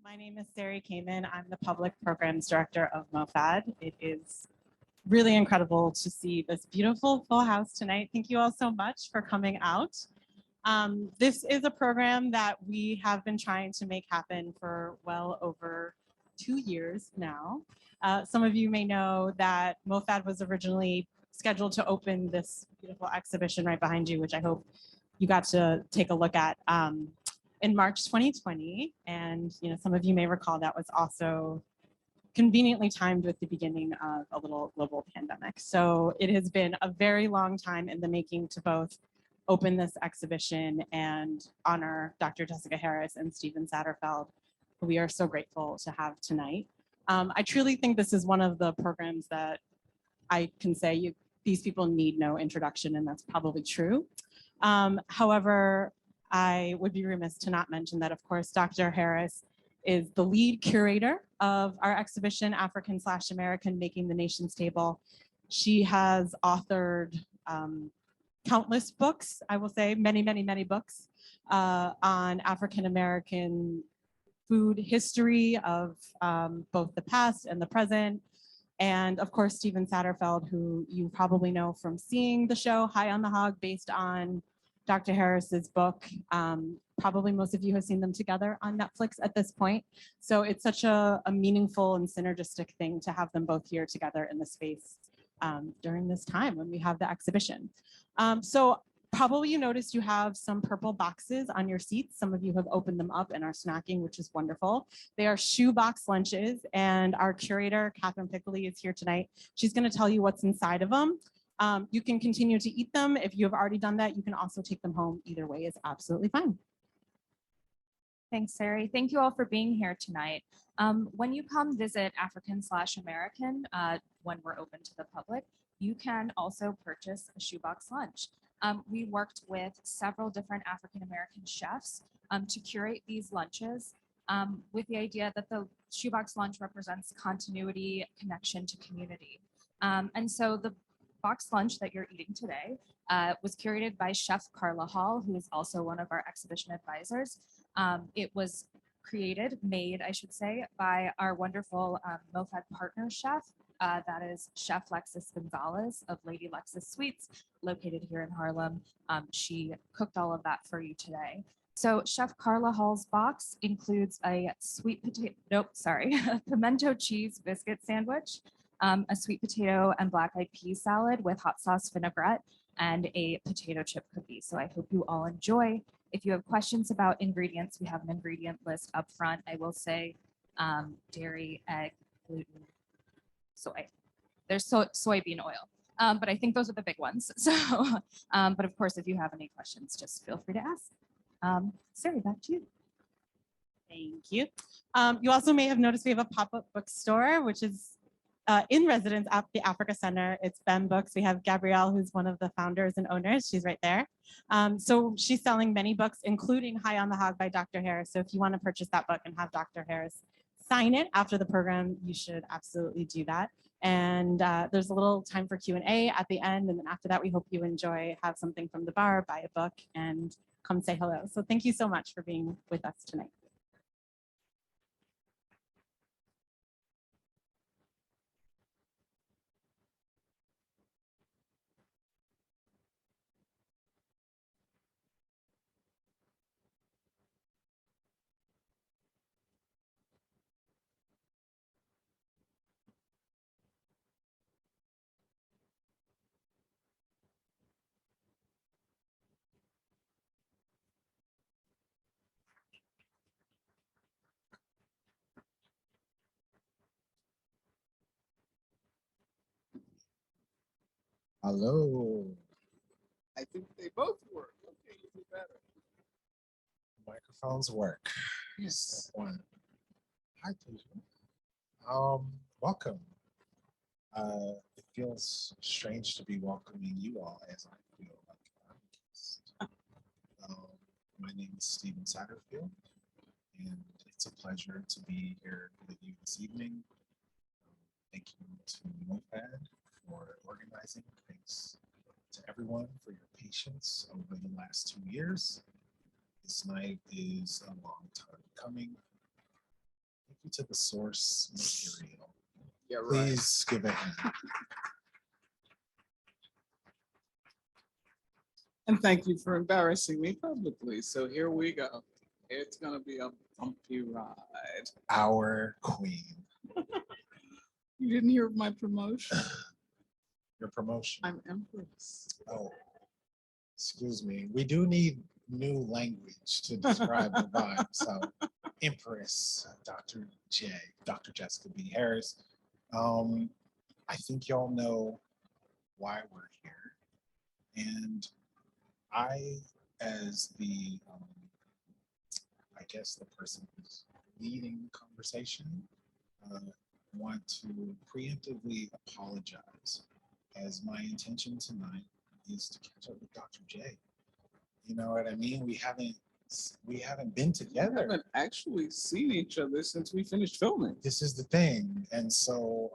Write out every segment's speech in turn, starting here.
My name is Sari Kamen. I'm the Public Programs Director of MOFAD. It is really incredible to see this beautiful full house tonight. Thank you all so much for coming out. This is a program that we have been trying to make happen for well over 2 years now. Some of you may know that MOFAD was originally scheduled to open this beautiful exhibition right behind you, which I hope you got to take a look at in March 2020. And some of you may recall that was also conveniently timed with the beginning of a little global pandemic. So it has been a very long time in the making to both open this exhibition and honor Dr. Jessica Harris and Stephen Satterfield, who we are so grateful to have tonight. I truly think this is one of the programs that I can say these people need no introduction, and that's probably true. However, I would be remiss to not mention that, of course, Dr. Harris is the lead curator of our exhibition, African/American Making the Nation's Table. She has authored countless books, I will say many, many, many books on African-American food history of both the past and the present. And of course, Stephen Satterfield, who you probably know from seeing the show High on the Hog, based on Dr. Harris's book. Probably most of you have seen them together on Netflix at this point. So it's such a meaningful and synergistic thing to have them both here together in the space during this time when we have the exhibition. So probably you noticed you have some purple boxes on your seats. Some of you have opened them up and are snacking, which is wonderful. They are shoebox lunches, and our curator, Catherine Piccoli, is here tonight. She's going to tell you what's inside of them. You can continue to eat them. If you have already done that, you can also take them home. Either way is absolutely fine. Thanks, Sari. Thank you all for being here tonight. When you come visit African/American, when we're open to the public, you can also purchase a shoebox lunch. We worked with several different African-American chefs to curate these lunches with the idea that the shoebox lunch represents continuity, connection to community. And so the box lunch that you're eating today was curated by Chef Carla Hall, who is also one of our exhibition advisors. It was made, I should say, by our wonderful MOFAD partner chef. That is Chef Lexis Gonzalez of Lady Lexis Sweets, located here in Harlem. She cooked all of that for you today. So Chef Carla Hall's box includes a pimento cheese biscuit sandwich, a sweet potato and black-eyed pea salad with hot sauce vinaigrette, and a potato chip cookie. So I hope you all enjoy. If you have questions about ingredients, we have an ingredient list up front. I will say dairy, egg, gluten, soy. There's soybean oil, but I think those are the big ones. So, but of course, if you have any questions, just feel free to ask. Sari, back to you. Thank you. You also may have noticed we have a pop-up bookstore, which is in residence at the Africa Center. It's BEM Books. We have Gabrielle, who's one of the founders and owners. She's right there. So she's selling many books, including High on the Hog by Dr. Harris. So if you want to purchase that book and have Dr. Harris sign it after the program, you should absolutely do that. And there's a little time for Q&A at the end. And then after that, we hope you have something from the bar, buy a book, and come say hello. So thank you so much for being with us tonight. Hello. I think they both work. Okay, even better. Microphones work. Yes. One. Hi, Tuesday. Welcome. It feels strange to be welcoming you all as I feel like I'm a guest. My name is Stephen Satterfield, and it's a pleasure to be here with you this evening. Thank you to MOFAD for organizing. Thanks to everyone for your patience over the last 2 years. This night is a long time coming. you to the source material. Yeah, right. Please give a hand. And thank you for embarrassing me publicly. So here we go. It's gonna be a bumpy ride. Our queen. You didn't hear of my promotion? Your promotion. I'm Empress. Oh, excuse me. We do need new language to describe the vibe. So, Empress, Dr. J, Dr. Jessica B. Harris. I think y'all know why we're here. And I, as the, I guess the person who's leading the conversation, want to preemptively apologize, as my intention tonight is to catch up with Dr. J. You know what I mean? We haven't been We together. haven't actually seen each other since we finished filming. This is the thing. And so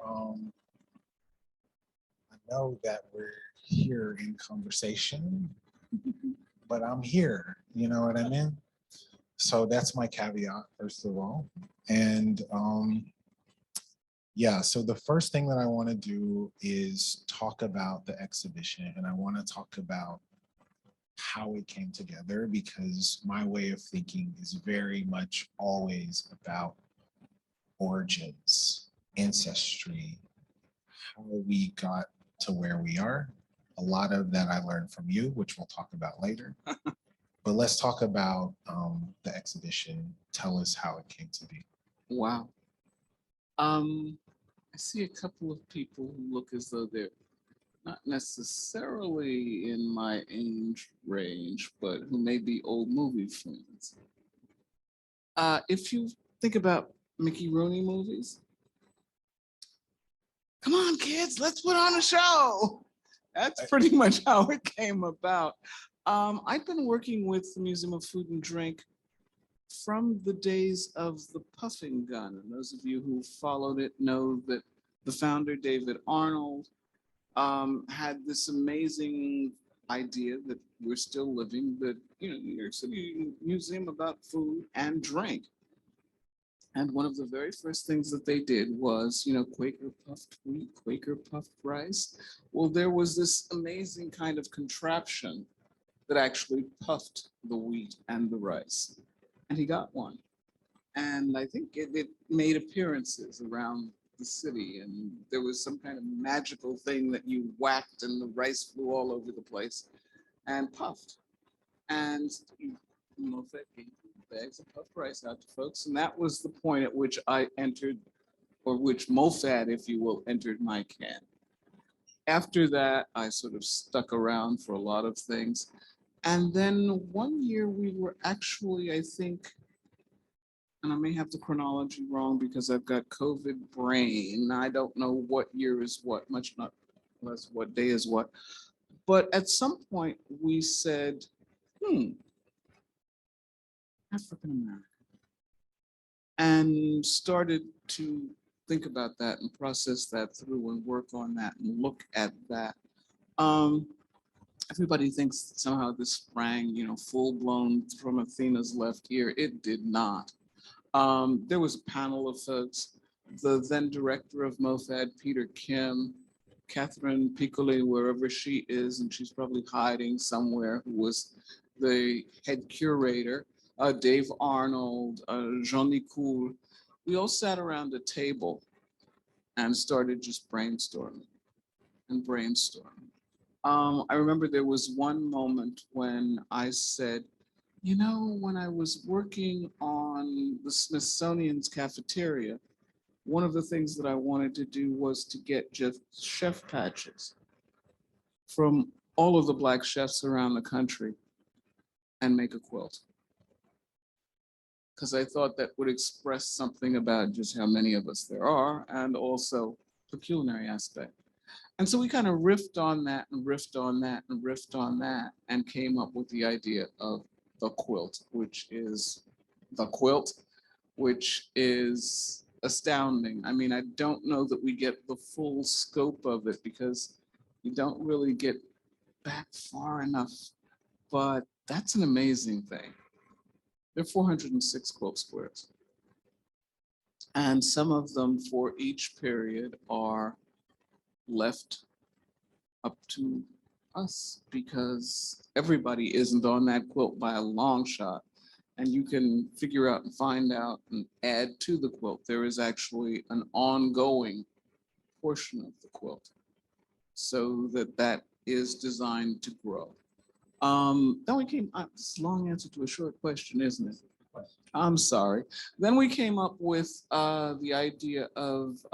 I know that we're here in conversation, but I'm here. You know what I mean? So that's my caveat, first of all. And yeah, so the first thing that I want to do is talk about the exhibition, and I want to talk about how it came together, because my way of thinking is very much always about origins, ancestry, how we got to where we are. A lot of that I learned from you, which we'll talk about later. But let's talk about the exhibition. Tell us how it came to be. Wow. I see a couple of people who look as though they're not necessarily in my age range, but who may be old movie fans. If you think about Mickey Rooney movies, come on, kids, let's put on a show. That's pretty much how it came about. I've been working with the Museum of Food and Drink from the days of the puffing gun. And those of you who followed it know that the founder, David Arnold, had this amazing idea that we're still living, that, New York City Museum about food and drink. And one of the very first things that they did was, Quaker puffed wheat, Quaker puffed rice. Well, there was this amazing kind of contraption that actually puffed the wheat and the rice. And he got one. And I think it made appearances around the city. And there was some kind of magical thing that you whacked and the rice flew all over the place and puffed. And MOFAD gave bags of puffed rice out to folks. And that was the point at which I entered, or which MOFAD, if you will, entered my camp. After that, I sort of stuck around for a lot of things. And then one year we were actually, I think, and I may have the chronology wrong because I've got COVID brain. I don't know what year is what, much not less what day is what. But at some point we said, African American. And started to think about that and process that through and work on that and look at that. Everybody thinks somehow this sprang, full blown from Athena's left ear. It did not. There was a panel of folks, the then director of MOFAD, Peter Kim, Catherine Piccoli, wherever she is, and she's probably hiding somewhere, who was the head curator, Dave Arnold, Jean Nicoul. We all sat around a table and started just brainstorming and brainstorming. I remember there was one moment when I said, when I was working on the Smithsonian's cafeteria, one of the things that I wanted to do was to get just chef patches from all of the Black chefs around the country and make a quilt. Because I thought that would express something about just how many of us there are, and also the culinary aspect. And so we kind of riffed on that and riffed on that and riffed on that and came up with the idea of the quilt, which is astounding. I mean, I don't know that we get the full scope of it because you don't really get back far enough, but that's an amazing thing. There are 406 quilt squares. And some of them for each period are left up to us because everybody isn't on that quilt by a long shot. And you can figure out and find out and add to the quilt. There is actually an ongoing portion of the quilt so that that is designed to grow. Then we came, it's a long answer to a short question, isn't it? I'm sorry. Then we came up with the idea of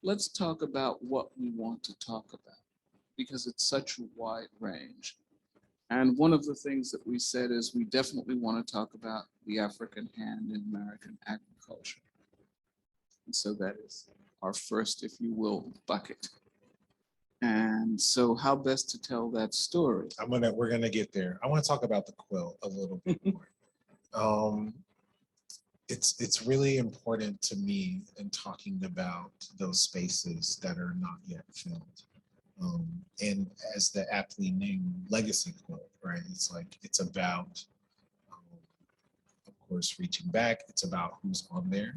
let's talk about what we want to talk about because it's such a wide range. And one of the things that we said is we definitely want to talk about the African hand in American agriculture. And so that is our first, if you will, bucket. And so how best to tell that story? We're gonna get there. I want to talk about the quilt a little bit more. It's really important to me in talking about those spaces that are not yet filled. And as the aptly named legacy quilt, right? It's about, of course, reaching back. It's about who's on there,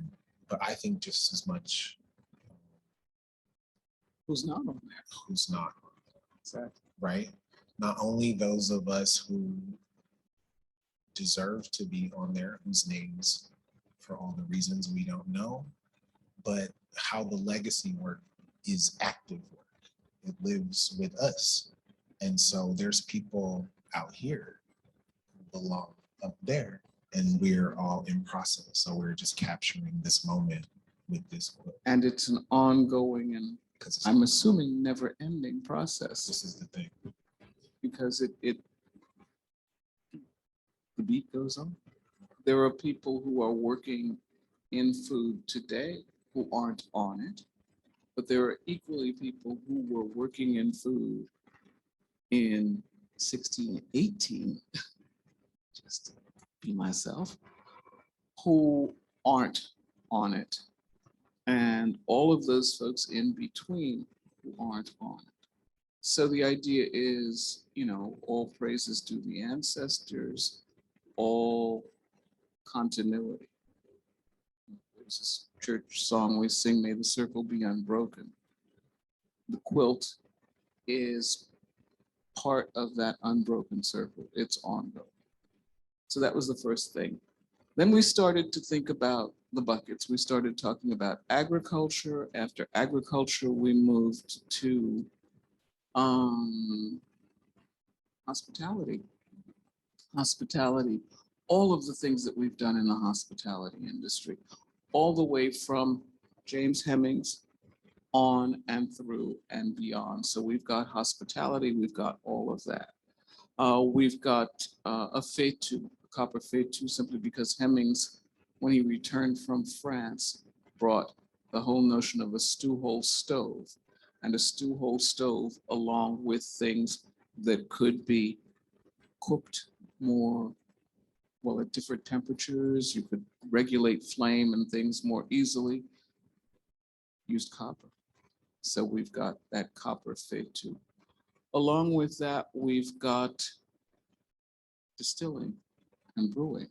but I think just as much Who's not on there? who's not, Exactly. right? Not only those of us who deserve to be on there, whose names, for all the reasons we don't know, but how the legacy work is active work. It lives with us. And so there's people out here who belong up there, and we're all in process. So we're just capturing this moment with this quilt. And it's an ongoing and Because I'm assuming never ending process this is the thing. because the beat goes on. There are people who are working in food today who aren't on it, but there are equally people who were working in food in 1618, just to be myself, who aren't on it. And all of those folks in between who aren't on it. So the idea is, all praises to the ancestors, all continuity. There's this church song we sing, "May the circle be unbroken." The quilt is part of that unbroken circle. It's ongoing. So that was the first thing. Then we started to think about the buckets. We started talking about agriculture. After agriculture, we moved to hospitality. Hospitality, all of the things that we've done in the hospitality industry, all the way from James Hemings on and through and beyond. So we've got hospitality, we've got all of that. We've got a faitout, a copper faitout, simply because Hemings, when he returned from France, brought the whole notion of a stew hole stove, and a stew hole stove along with things that could be cooked more, well, at different temperatures. You could regulate flame and things more easily. Used copper. So we've got that copper faitout. Along with that, we've got distilling and brewing.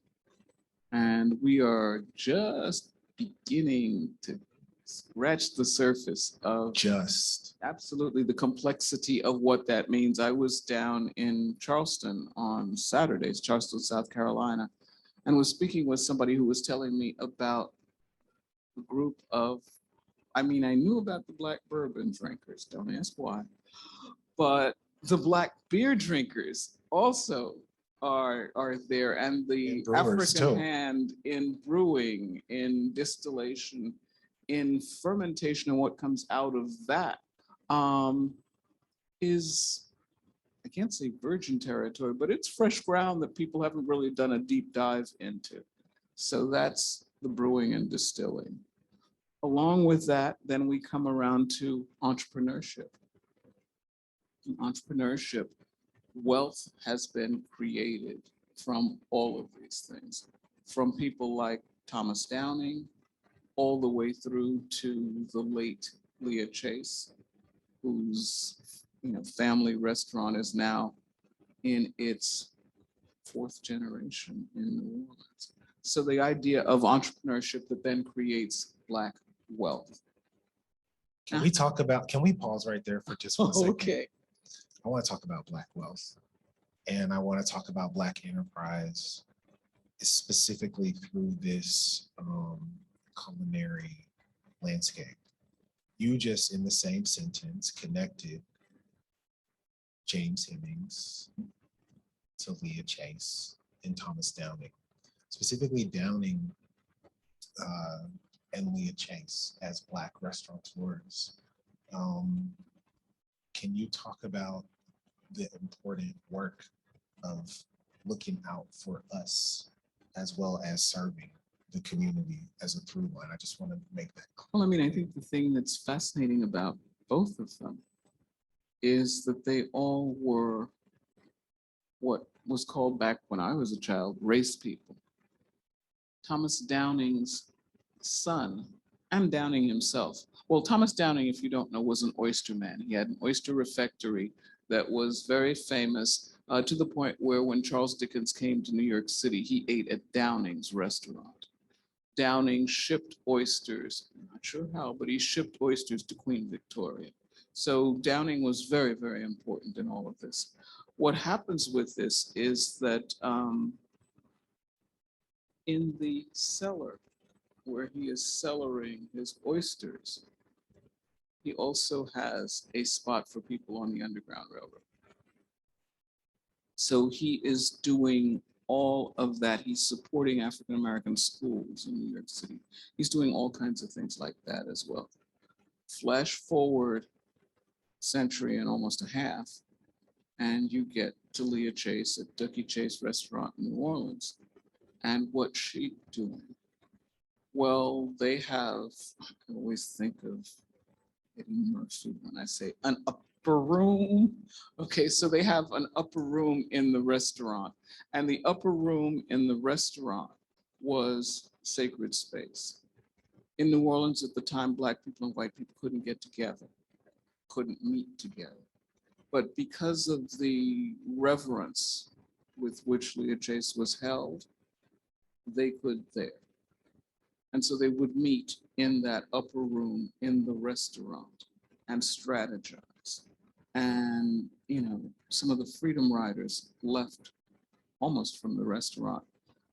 And we are just beginning to scratch the surface of absolutely the complexity of what that means. I was down in Charleston on Saturdays, Charleston, South Carolina, and was speaking with somebody who was telling me about a group of, I knew about the black bourbon drinkers, don't ask why, but the black beer drinkers also are there, and the African hand in brewing, in distillation, in fermentation, and what comes out of that is, I can't say virgin territory, but it's fresh ground that people haven't really done a deep dive into. So that's the brewing and distilling. Along with that, then we come around to entrepreneurship. In entrepreneurship, wealth has been created from all of these things, from people like Thomas Downing, all the way through to the late Leah Chase, whose family restaurant is now in its 4th generation in New Orleans. So the idea of entrepreneurship that then creates Black wealth. Can we talk about, can we pause right there for just 1 second? Okay. I want to talk about Black wealth, and I want to talk about Black enterprise, specifically through this culinary landscape. You just, in the same sentence, connected James Hemings to Leah Chase and Thomas Downing, specifically Downing and Leah Chase as Black restaurateurs. Can you talk about the important work of looking out for us as well as serving the community as a through line? I just want to make that clear. Well, I mean, I think the thing that's fascinating about both of them is that they all were what was called back when I was a child, race people. Thomas Downing's son, and Downing himself. Well, Thomas Downing, if you don't know, was an oyster man. He had an oyster refectory that was very famous to the point where when Charles Dickens came to New York City, he ate at Downing's restaurant. Downing shipped oysters, I'm not sure how, but he shipped oysters to Queen Victoria. So Downing was very, very important in all of this. What happens with this is that in the cellar where he is cellaring his oysters, he also has a spot for people on the Underground Railroad. So he is doing all of that. He's supporting African-American schools in New York City. He's doing all kinds of things like that as well. Flash forward century and almost a half, and you get to Leah Chase at Ducky Chase Restaurant in New Orleans. And what's she doing? Well, they have, I always think of Eddie Murphy when I say an upper room. Okay, so they have an upper room in the restaurant, and the upper room in the restaurant was sacred space. In New Orleans at the time, Black people and white people couldn't get together, couldn't meet together. But because of the reverence with which Leah Chase was held, they could there. And so they would meet in that upper room in the restaurant and strategize. And, you know, some of the Freedom Riders left almost from the restaurant.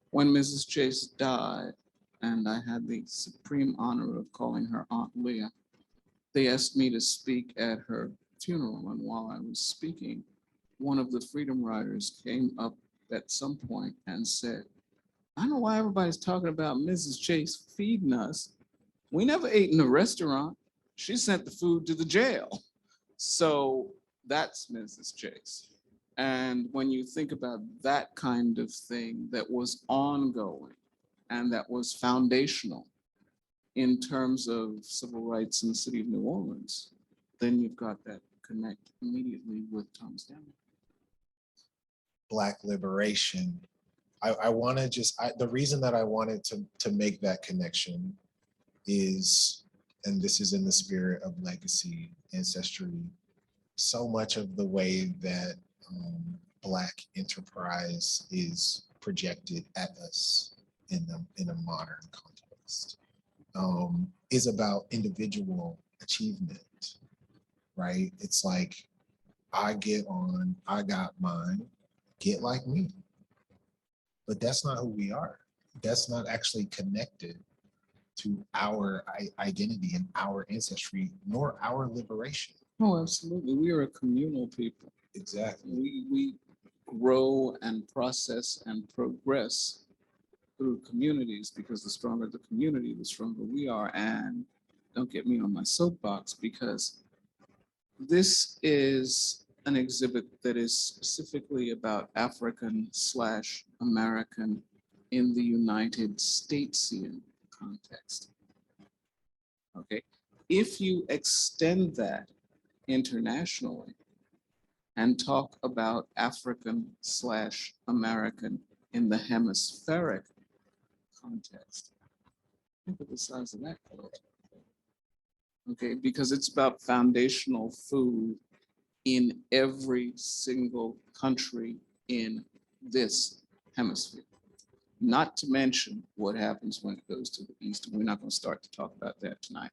When Mrs. Chase died, and I had the supreme honor of calling her Aunt Leah, they asked me to speak at her funeral. And while I was speaking, one of the Freedom Riders came up at some point and said, I don't know why everybody's talking about Mrs. Chase feeding us. We never ate in a restaurant. She sent the food to the jail. So that's Mrs. Chase. And when you think about that kind of thing that was ongoing and that was foundational in terms of civil rights in the city of New Orleans, then you've got that connect immediately with Thomas Downing. Black liberation. I want to just, the reason that I wanted to make that connection is, and this is in the spirit of legacy, ancestry, so much of the way that Black enterprise is projected at us in a modern context is about individual achievement, right? It's like, I get on, I got mine, get like me. But that's not who we are. That's not actually connected to our identity and our ancestry, nor our liberation. Oh, absolutely. We are a communal people. Exactly. We grow and process and progress through communities, because the stronger the community, the stronger we are. And don't get me on my soapbox, because this is an exhibit that is specifically about African/American in the United Statesian context. Okay, if you extend that internationally and talk about African/American in the hemispheric context, think of the size of that quilt. Okay, because it's about foundational food in every single country in this hemisphere. not to mention what happens when it goes to the east. And we're not going to start to talk about that tonight.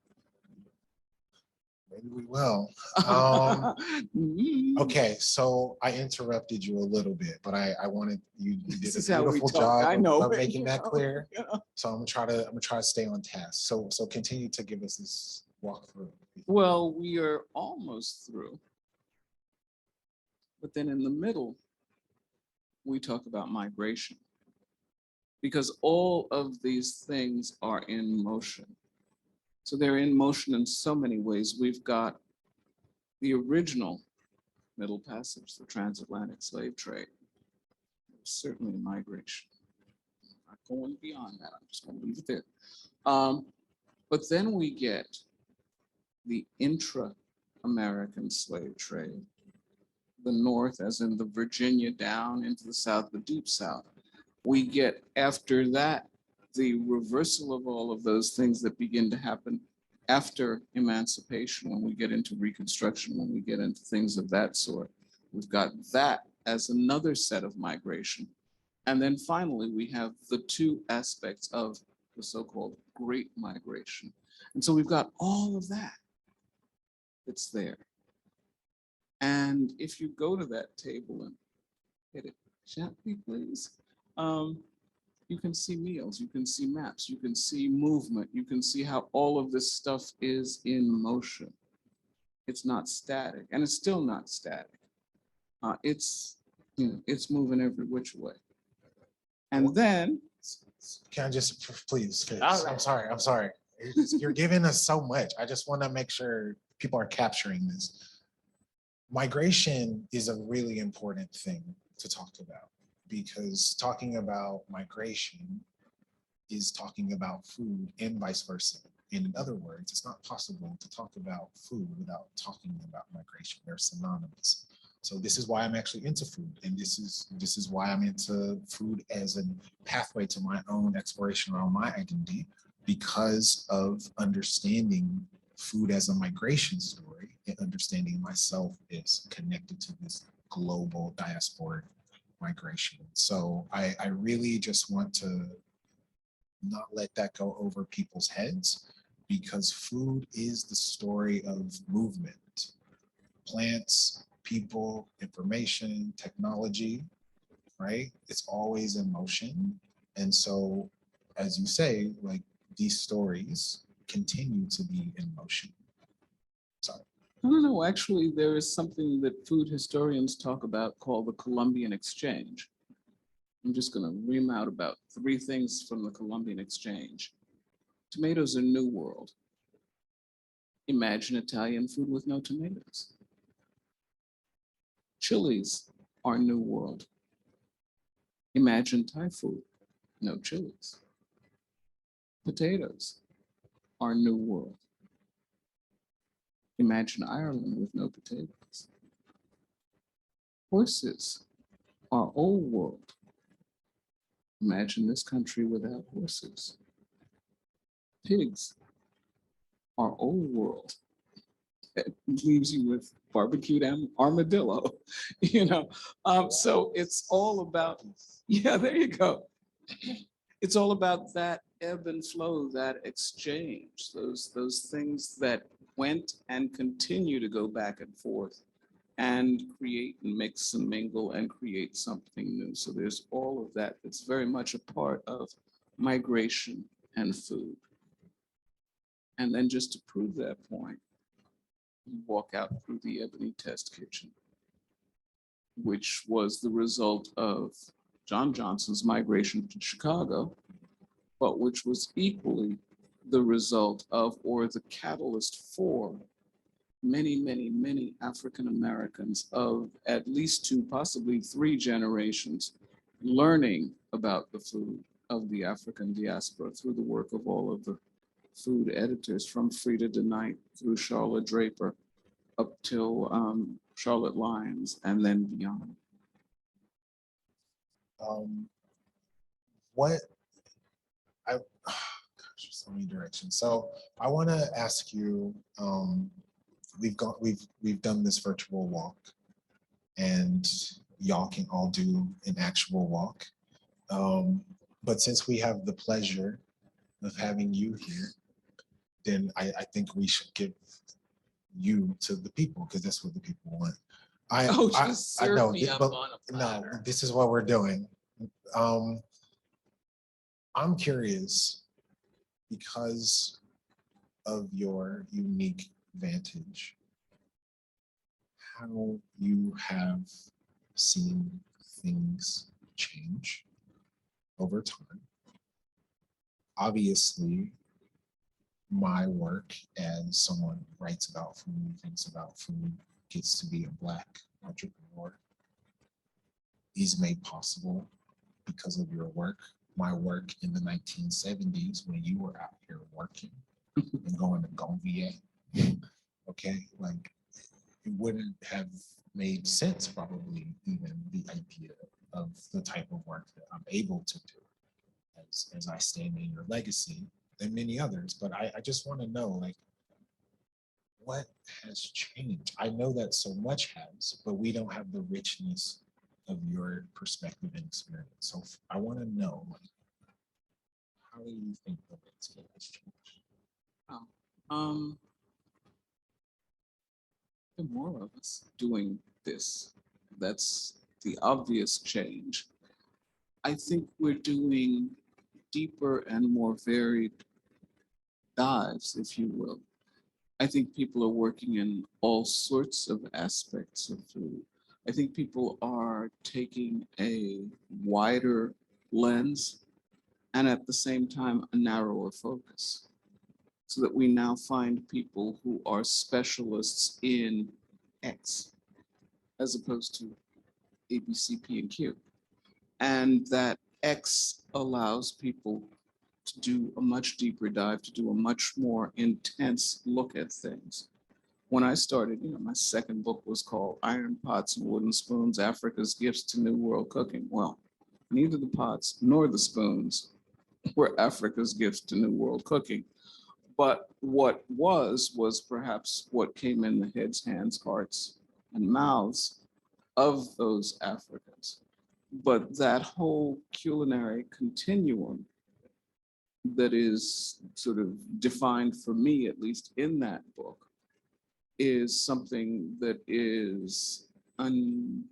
Maybe we will. Mm. Okay, so I interrupted you a little bit, but I wanted you did This a is how we beautiful talk. job I know of it, making you that know, clear. you know. So I'm gonna try to stay on task. So continue to give us this walkthrough. Well, we are almost through. But then in the middle, we talk about migration, because all of these things are in motion. So they're in motion in so many ways. We've got the original Middle Passage, the transatlantic slave trade. Certainly migration. I'm not going beyond that. I'm just going to leave it there. But then we get the intra-American slave trade, the North, as in the Virginia down into the South, the Deep South. We get, after that, the reversal of all of those things that begin to happen after emancipation, when we get into Reconstruction, when we get into things of that sort. We've got that as another set of migration. And then finally, we have the two aspects of the so-called Great Migration. And so we've got all of that that's there. And if you go to that table and hit it gently, please, you can see meals, you can see maps, you can see movement, you can see how all of this stuff is in motion. It's not static, and it's still not static. It's moving every which way. And then, Can I just please? All right. I'm sorry. You're giving us so much. I just want to make sure people are capturing this. Migration is a really important thing to talk about, because talking about migration is talking about food and vice versa. In other words, it's not possible to talk about food without talking about migration. They're synonymous. So this is why I'm actually into food, and this is why I'm into food as a pathway to my own exploration around my identity, because of understanding food as a migration story and understanding myself is connected to this global diasporic migration. So I really just want to not let that go over people's heads, because food is the story of movement. Plants, people, information, technology, right? It's always in motion. And so, as you say, like, these stories continue to be in motion. Sorry. I don't know, actually, there is something that food historians talk about called the Columbian Exchange. I'm just going to ream out about 3 things from the Columbian Exchange. Tomatoes are New World. Imagine Italian food with no tomatoes. Chilies are New World. Imagine Thai food, no chilies. Potatoes are New World. Imagine Ireland with no potatoes. Horses are Old World. Imagine this country without horses. Pigs are Old World. That leaves you with barbecued armadillo, So it's all about, yeah, there you go. It's all about that ebb and flow, that exchange, those things that went and continue to go back and forth and create and mix and mingle and create something new. So there's all of that that's very much a part of migration and food. And then just to prove that point, you walk out through the Ebony Test Kitchen, which was the result of John Johnson's migration to Chicago, but which was equally the result of, or the catalyst for, many, many, many African Americans of at least 2, possibly 3 generations learning about the food of the African diaspora through the work of all of the food editors, from Frida DeKnight through Charlotte Draper up till Charlotte Lyons and then beyond. What I gosh, so many directions. So I want to ask you, we've done this virtual walk, and y'all can all do an actual walk. But since we have the pleasure of having you here, then I think we should give you to the people because that's what the people want. Just serve know, me up but on a no, platter. this is what we're doing. I'm curious because of your unique vantage, how you have seen things change over time. Obviously, my work as someone who writes about food, thinks about food, gets to be a Black entrepreneur is made possible because of your work. My work in the 1970s when you were out here working and going to Gonvier, okay, like it wouldn't have made sense probably even the idea of the type of work that I'm able to do as I stand in your legacy and many others. But I just want to know, like, what has changed? I know that so much has, but we don't have the richness of your perspective and experience. So I want to know, like, how do you think the landscape has changed? Oh, there are more of us doing this. That's the obvious change. I think we're doing deeper and more varied dives, if you will. I think people are working in all sorts of aspects of food. I think people are taking a wider lens and at the same time a narrower focus so that we now find people who are specialists in X as opposed to A, B, C, P, and Q. And that X allows people to do a much deeper dive, to do a much more intense look at things. When I started, my second book was called Iron Pots and Wooden Spoons, Africa's Gifts to New World Cooking. Well, neither the pots nor the spoons were Africa's gifts to New World Cooking. But what was perhaps what came in the heads, hands, hearts, and mouths of those Africans. But that whole culinary continuum that is sort of defined for me, at least in that book, is something that is an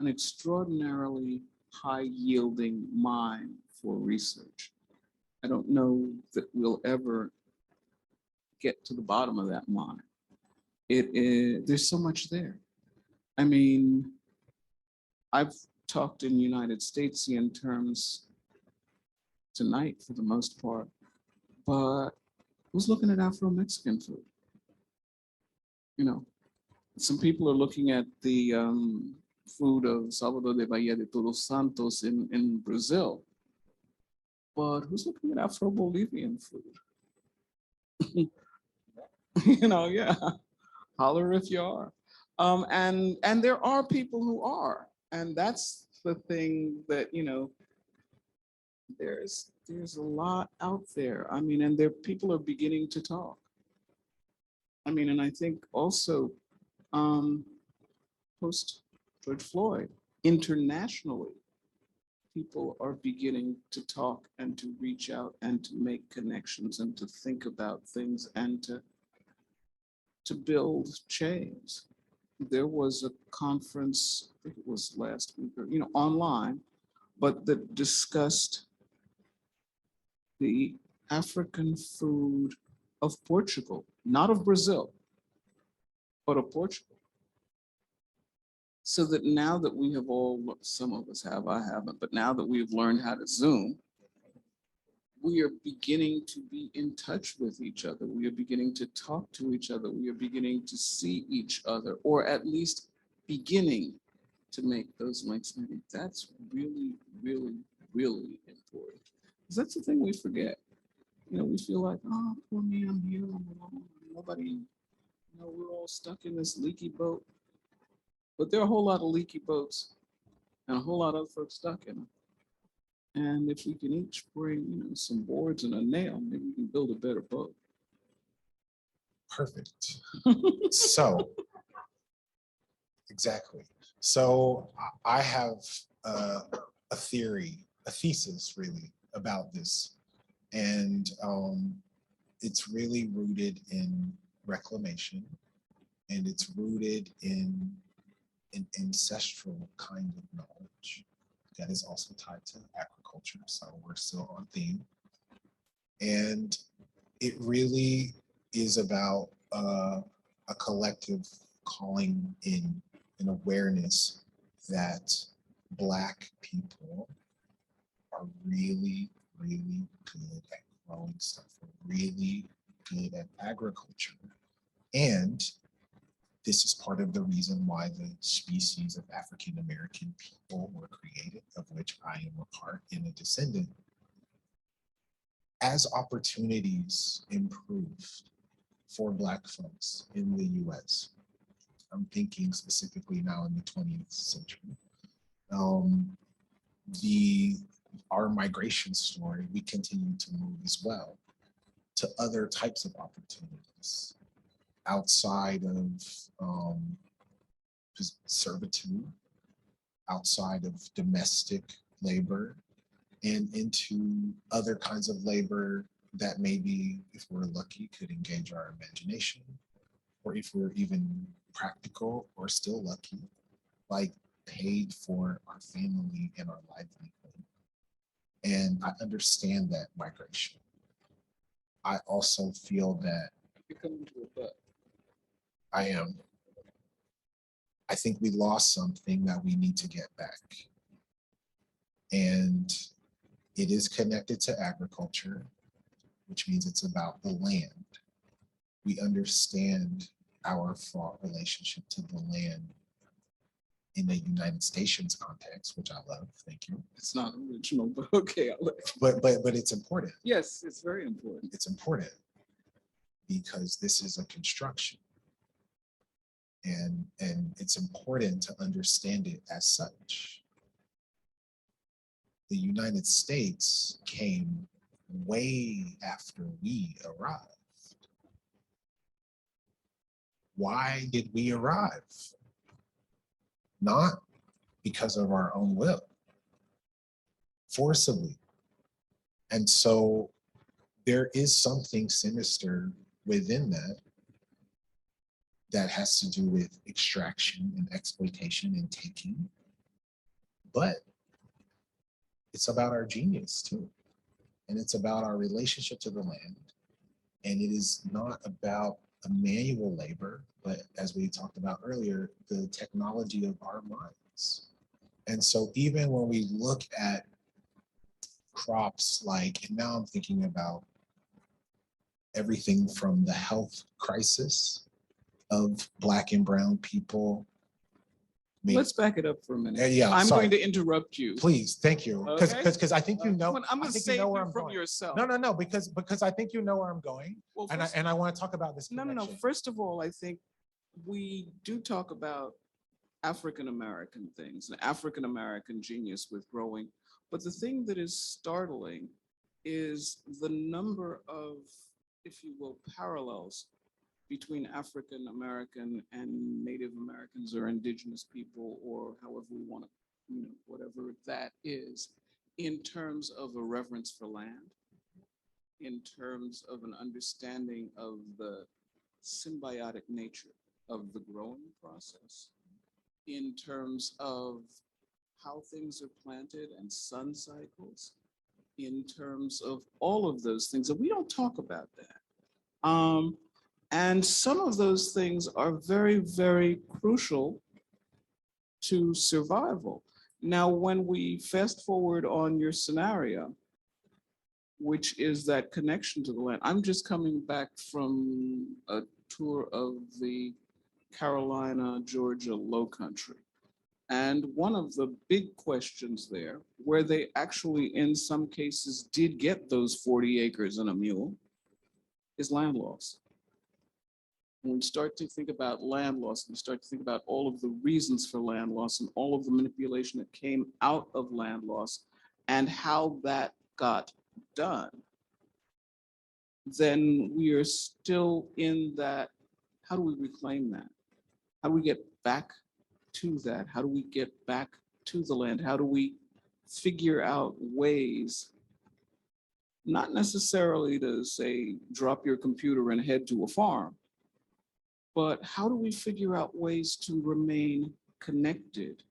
extraordinarily high yielding mine for research. I don't know that we'll ever get to the bottom of that mine. There's so much there. I mean, I've talked in United Statesian terms tonight for the most part, but who's looking at Afro-Mexican food? Some people are looking at the food of Salvador de Bahia de Todos Santos in Brazil, but who's looking at Afro-Bolivian food? Yeah, holler if you are. And there are people who are, and that's the thing that, there's a lot out there. I mean, and people are beginning to talk. I mean, and I think also post George Floyd, internationally, people are beginning to talk and to reach out and to make connections and to think about things and to build chains. There was a conference, I think it was last week, or online, but that discussed the African food of Portugal, not of Brazil, but of Portugal. So that now that we have all, some of us have, I haven't, but now that we've learned how to Zoom, we are beginning to be in touch with each other. We are beginning to talk to each other. We are beginning to see each other, or at least beginning to make those links. And I think that's really, really, really important. Because that's the thing we forget. We feel like, oh, poor me, I'm here, I'm alone, nobody, we're all stuck in this leaky boat. But there are a whole lot of leaky boats and a whole lot of folks stuck in them. And if we can each bring, some boards and a nail, maybe we can build a better boat. Perfect. So, exactly. So I have a theory, a thesis really about this. And it's really rooted in reclamation, and it's rooted in an ancestral kind of knowledge that is also tied to agriculture. So we're still on theme. And it really is about a collective calling in an awareness that Black people are really, really good at growing stuff, really good at agriculture. And this is part of the reason why the species of African American people were created, of which I am a part and a descendant. As opportunities improved for Black folks in the US, I'm thinking specifically now in the 20th century, our migration story, we continue to move as well to other types of opportunities outside of servitude, outside of domestic labor, and into other kinds of labor that maybe, if we're lucky, could engage our imagination, or if we're even practical or still lucky, like paid for our family and our livelihood. And I understand that migration. I also feel that I am. I think we lost something that we need to get back. And it is connected to agriculture, which means it's about the land. We understand our fraught relationship to the land in the United States context, which I love. Thank you. It's not original, but okay. But it's important. Yes, it's very important. It's important because this is a construction. And it's important to understand it as such. The United States came way after we arrived. Why did we arrive? Not because of our own will, forcibly. And so there is something sinister within that has to do with extraction and exploitation and taking. But it's about our genius too. And it's about our relationship to the land. And it is not about a manual labor, but as we talked about earlier, the technology of our minds. And so even when we look at crops like, and now I'm thinking about everything from the health crisis of Black and brown people. Let's back it up for a minute. Yeah, I'm sorry. going to interrupt you. Please, thank you. Because I think you know. I'm going to save you from yourself. No, because I think you know where I'm going. Well, and I want to talk about this. No. First of all, I think we do talk about African-American things and African-American genius with growing. But the thing that is startling is the number of, if you will, parallels between African American and Native Americans or indigenous people, or however we want to, whatever that is, in terms of a reverence for land, in terms of an understanding of the symbiotic nature of the growing process, in terms of how things are planted and sun cycles, in terms of all of those things. And we don't talk about that. And some of those things are very, very crucial to survival. Now, when we fast forward on your scenario, which is that connection to the land, I'm just coming back from a tour of the Carolina, Georgia Lowcountry. And one of the big questions there, where they actually, in some cases, did get those 40 acres and a mule, is land loss. When we start to think about land loss, we start to think about all of the reasons for land loss and all of the manipulation that came out of land loss and how that got done, then we are still in that, how do we reclaim that? How do we get back to that? How do we get back to the land? How do we figure out ways, not necessarily to say, drop your computer and head to a farm, but how do we figure out ways to remain connected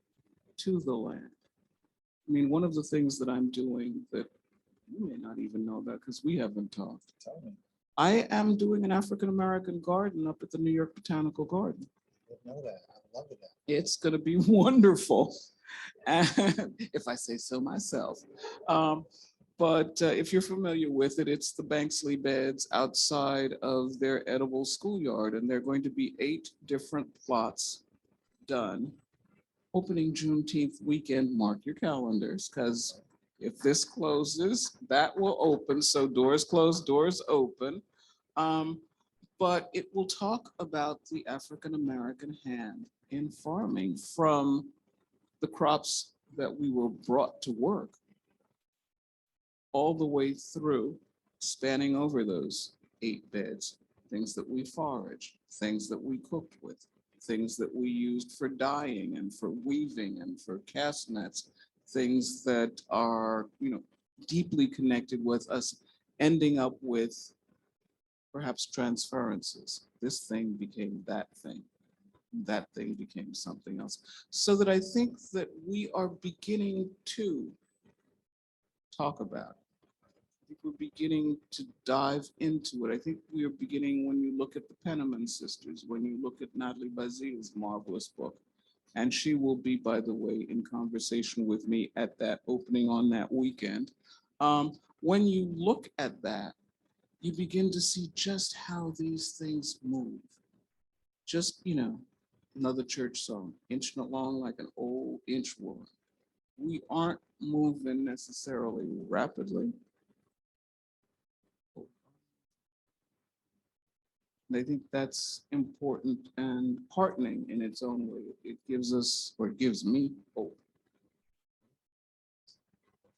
to the land? I mean, one of the things that I'm doing that you may not even know about because we haven't talked. Tell me. I am doing an African-American garden up at the New York Botanical Garden. I didn't know that. I love that. It's going to be wonderful, and if I say so myself. But if you're familiar with it, it's the Banksley beds outside of their edible schoolyard, and there are going to be 8 different plots done. Opening Juneteenth weekend, mark your calendars, because if this closes, that will open. So doors close, doors open. But it will talk about the African-American hand in farming from the crops that we were brought to work all the way through, spanning over those 8 beds, things that we foraged, things that we cooked with, things that we used for dyeing and for weaving and for cast nets, things that are, deeply connected with us, ending up with perhaps transferences. This thing became that thing. That thing became something else. So that I think that we are beginning to talk about it. I think we're beginning to dive into it. I think we are beginning when you look at the Penniman sisters, when you look at Natalie Bazille's marvelous book. And she will be, by the way, in conversation with me at that opening on that weekend. When you look at that, you begin to see just how these things move. Just, another church song, inching along like an old inchworm. We aren't moving necessarily rapidly. And I think that's important and heartening in its own way. It gives us, or it gives me hope.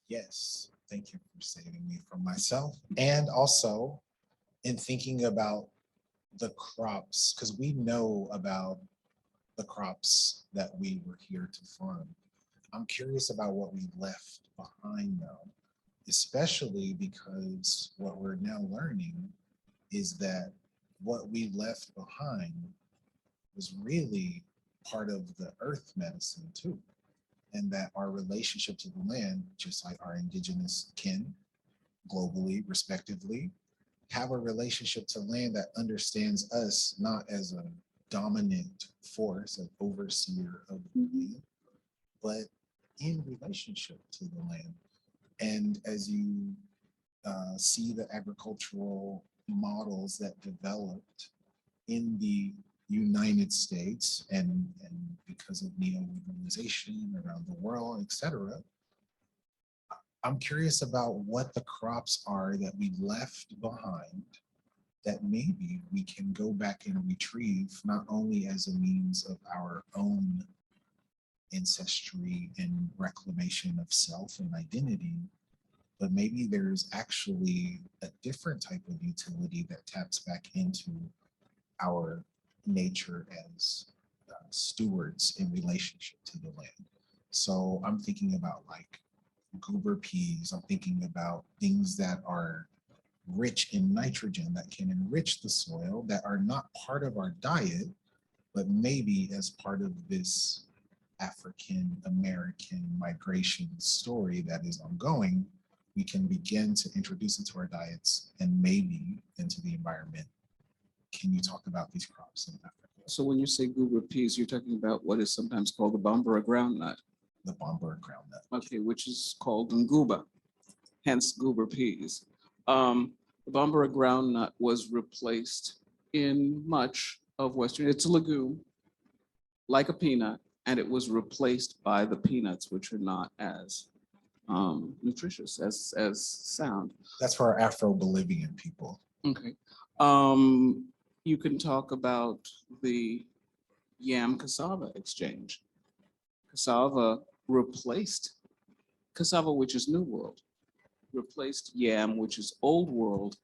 Yes, thank you for saving me from myself. And also in thinking about the crops, because we know about the crops that we were here to farm. I'm curious about what we left behind though, especially because what we're now learning is that what we left behind was really part of the earth medicine too. And that our relationship to the land, just like our indigenous kin globally, respectively, have a relationship to land that understands us not as a dominant force, an overseer of the land, but in relationship to the land. And as you see the agricultural models that developed in the United States and because of neoliberalization around the world, et cetera, I'm curious about what the crops are that we left behind that maybe we can go back and retrieve, not only as a means of our own ancestry and reclamation of self and identity, but maybe there's actually a different type of utility that taps back into our nature as stewards in relationship to the land. So I'm thinking about like goober peas. I'm thinking about things that are rich in nitrogen that can enrich the soil that are not part of our diet, but maybe as part of this African American migration story that is ongoing, we can begin to introduce it to our diets and maybe into the environment. Can you talk about these crops in Africa? So when you say goober peas, you're talking about what is sometimes called the bambara groundnut. The bambara groundnut. Okay, which is called nguba, hence goober peas. The bambara groundnut was replaced in much of Western, it's a legume, like a peanut, and it was replaced by the peanuts, which are not as nutritious, as sound. That's for our Afro-Bolivian people. Okay. You can talk about the yam cassava exchange. Cassava, which is New World, replaced yam, which is Old World,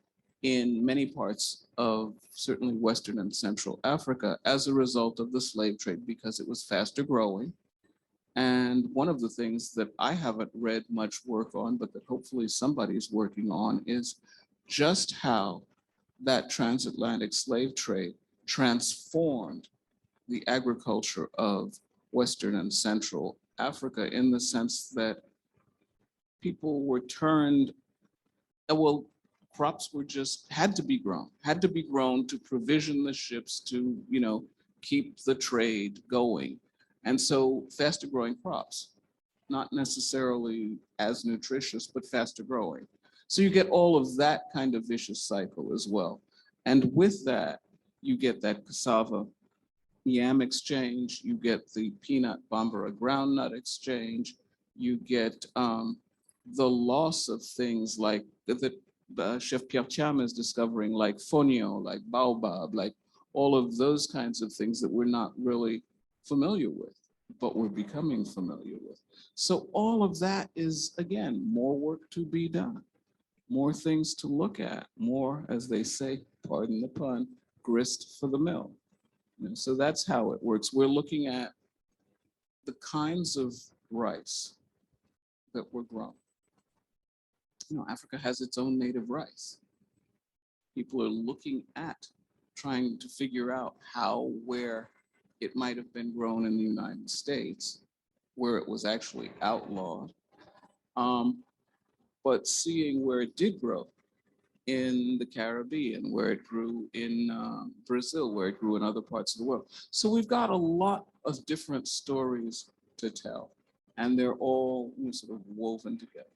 in many parts of certainly Western and Central Africa as a result of the slave trade, because it was faster growing And one of the things that I haven't read much work on, but that hopefully somebody's working on, is just how that transatlantic slave trade transformed the agriculture of Western and Central Africa, in the sense that people were turned, well, crops were just, had to be grown to provision the ships to, keep the trade going. And so faster growing crops, not necessarily as nutritious, but faster growing. So you get all of that kind of vicious cycle as well. And with that, you get that cassava yam exchange, you get the peanut bambara groundnut exchange, you get the loss of things like that Chef Pierre Cham is discovering, like fonio, like baobab, like all of those kinds of things that we're not really familiar with, but we're becoming familiar with. So all of that is, again, more work to be done, more things to look at, more, as they say, pardon the pun, grist for the mill. So that's how it works. We're looking at the kinds of rice that were grown. Africa has its own native rice. People are looking at trying to figure out how, where it might have been grown in the United States, where it was actually outlawed, but seeing where it did grow in the Caribbean, where it grew in Brazil, where it grew in other parts of the world. So we've got a lot of different stories to tell, and they're all sort of woven together.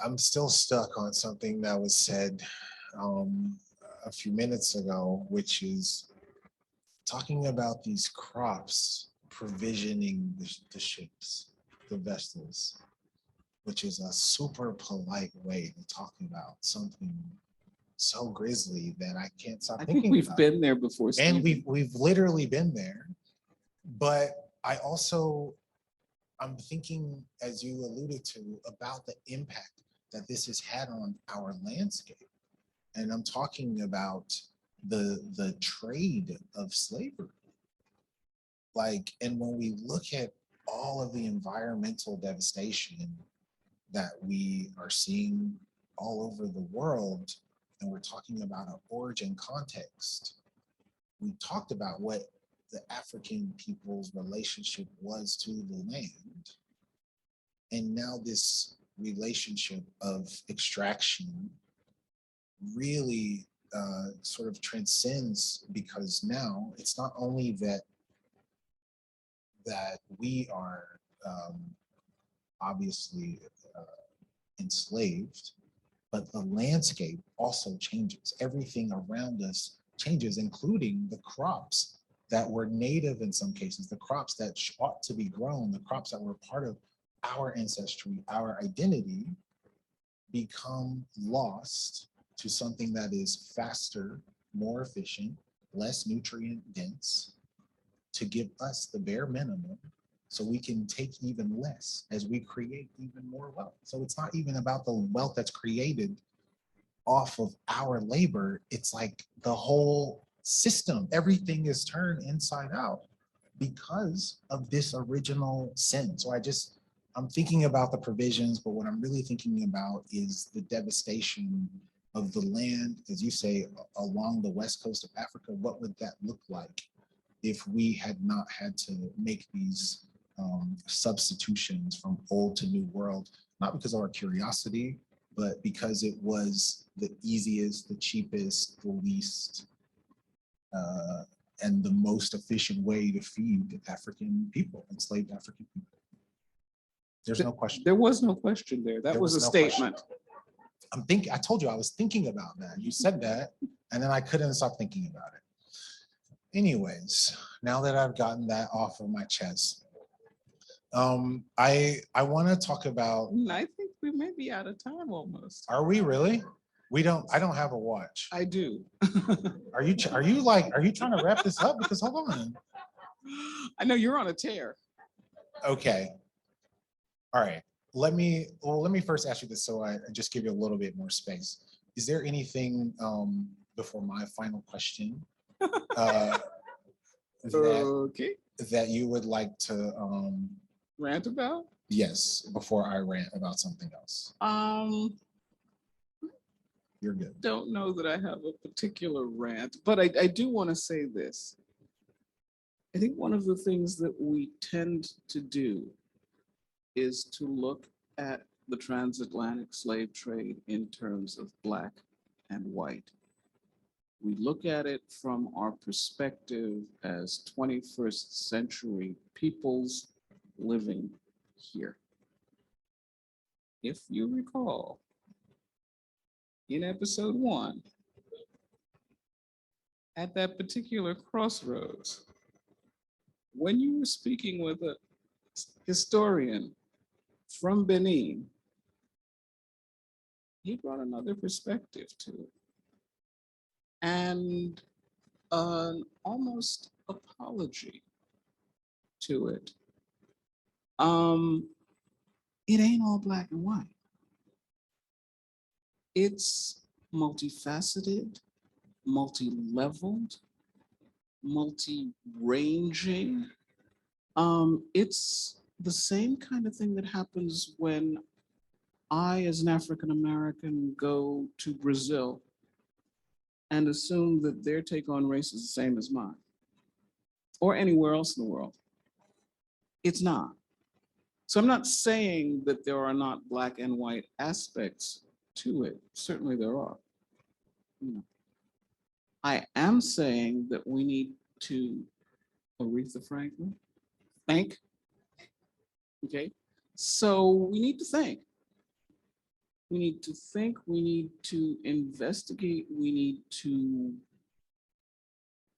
I'm still stuck on something that was said a few minutes ago, which is talking about these crops provisioning the ships, the vessels, which is a super polite way to talk about something so grisly that I can't stop thinking think we've about been there before, Steve. And we've literally been there. But I'm thinking, as you alluded to, about the impact that this has had on our landscape. And I'm talking about the trade of slavery. And when we look at all of the environmental devastation that we are seeing all over the world, and we're talking about an origin context, we talked about what the African people's relationship was to the land. And now this relationship of extraction really sort of transcends, because now it's not only that we are obviously enslaved, but the landscape also changes. Everything around us changes, including the crops that were native in some cases, the crops that ought to be grown, the crops that were part of our ancestry, our identity, become lost to something that is faster, more efficient, less nutrient dense, to give us the bare minimum so we can take even less as we create even more wealth. So it's not even about the wealth that's created off of our labor. It's like the whole system, everything is turned inside out because of this original sin. So I'm thinking about the provisions, but what I'm really thinking about is the devastation of the land, as you say, along the west coast of Africa. What would that look like if we had not had to make these substitutions from old to new world, not because of our curiosity, but because it was the easiest, the cheapest, the least, and the most efficient way to feed African people, enslaved African people. There's no question. There was no question there. That was a statement. I told you I was thinking about that. You said that, and then I couldn't stop thinking about it. Anyways, now that I've gotten that off of my chest, I want to talk about. I think we may be out of time almost. Are we really? I don't have a watch. I do. Are you trying to wrap this up? Because hold on. I know you're on a tear. Okay. All right. Let me first ask you this, so I just give you a little bit more space. Is there anything before my final question? Okay. that you would like to, Rant about? yes, before I rant about something else? You're good. Don't know that I have a particular rant, but I do want to say this. I think one of the things that we tend to do is to look at the transatlantic slave trade in terms of Black and white. We look at it from our perspective as 21st century peoples living here. If you recall, in episode 1, at that particular crossroads, when you were speaking with a historian from Benin, he brought another perspective to it. And an almost apology to it. It ain't all black and white. It's multifaceted, multi-leveled, multi-ranging. It's the same kind of thing that happens when I, as an African American, go to Brazil and assume that their take on race is the same as mine, or anywhere else in the world. It's not. So I'm not saying that there are not Black and white aspects to it. Certainly there are. I am saying that we need to, Aretha Franklin, think. Okay, so we need to think. We need to think, we need to investigate, we need to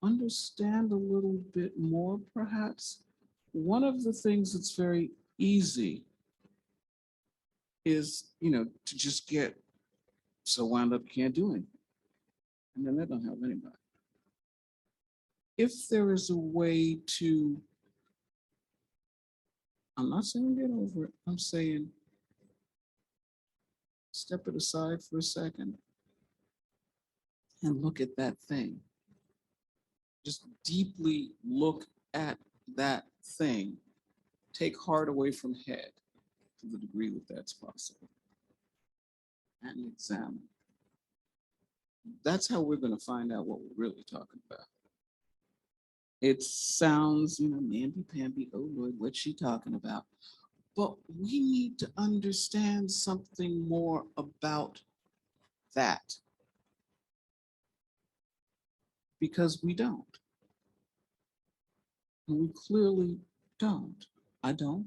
understand a little bit more, perhaps. One of the things that's very easy is, to just get so wound up you can't do anything. And then that don't help anybody. If there is a way to, I'm not saying get over it, I'm saying step it aside for a second and look at that thing. Just deeply look at that thing. Take heart away from head to the degree that that's possible. And examine. That's how we're going to find out what we're really talking about. It sounds, namby-pamby, oh Lord, what's she talking about? But we need to understand something more about that. Because we don't. And we clearly don't. I don't.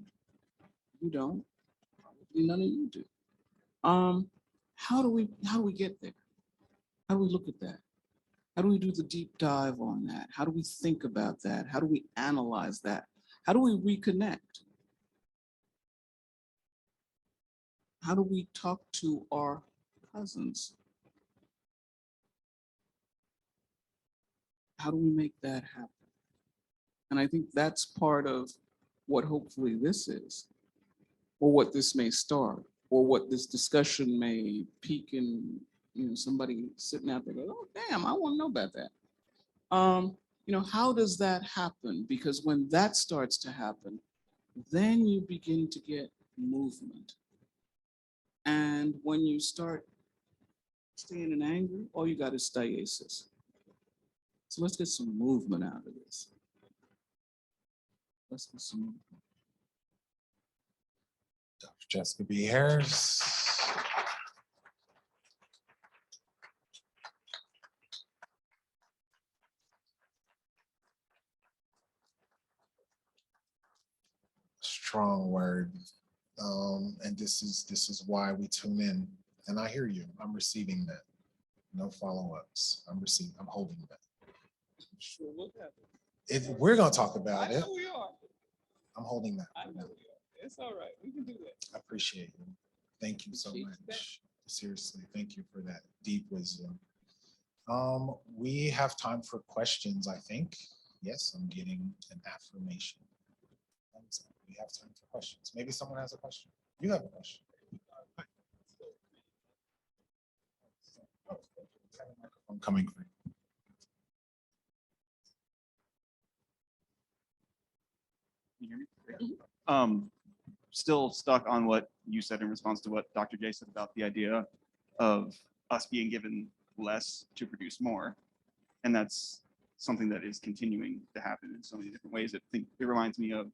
You don't. Probably none of you do. How do we get there? How do we look at that? How do we do the deep dive on that? How do we think about that? How do we analyze that? How do we reconnect? How do we talk to our cousins? How do we make that happen? And I think that's part of what hopefully this is, or what this may start, or what this discussion may peak in, somebody sitting out there going, oh, damn, I want to know about that. How does that happen? Because when that starts to happen, then you begin to get movement. And when you start staying in anger, all you got is stasis. So let's get some movement out of this. Let's get some movement. Dr. Jessica B. Harris. Strong word. And this is why we tune in. And I hear you. I'm receiving that. No follow-ups. I'm holding that. Sure, what happened? If we're gonna talk about I it, know we are. I'm holding that. I know we are. It's all right. We can do that. I appreciate you. Thank you so Appreciate much. Seriously, thank you for that deep wisdom. We have time for questions, I think. Yes, I'm getting an affirmation. We have time for questions. Maybe someone has a question. You have a question. Microphone coming for you. Still stuck on what you said in response to what Dr. J said about the idea of us being given less to produce more. And that's something that is continuing to happen in so many different ways. I think it reminds me of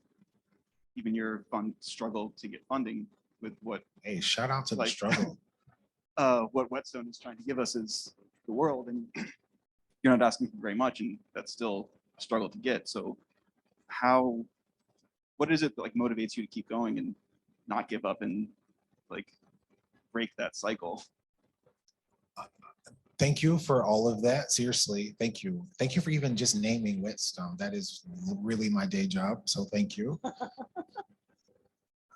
even your fun struggle to get funding with what Hey, shout out to the Like- struggle. what Whetstone is trying to give us is the world, and you're not asking for very much, and that's still a struggle to get. So what is it that like motivates you to keep going and not give up and like break that cycle? Thank you for all of that. Seriously, thank you. Thank you for even just naming Whetstone. That is really my day job. So thank you.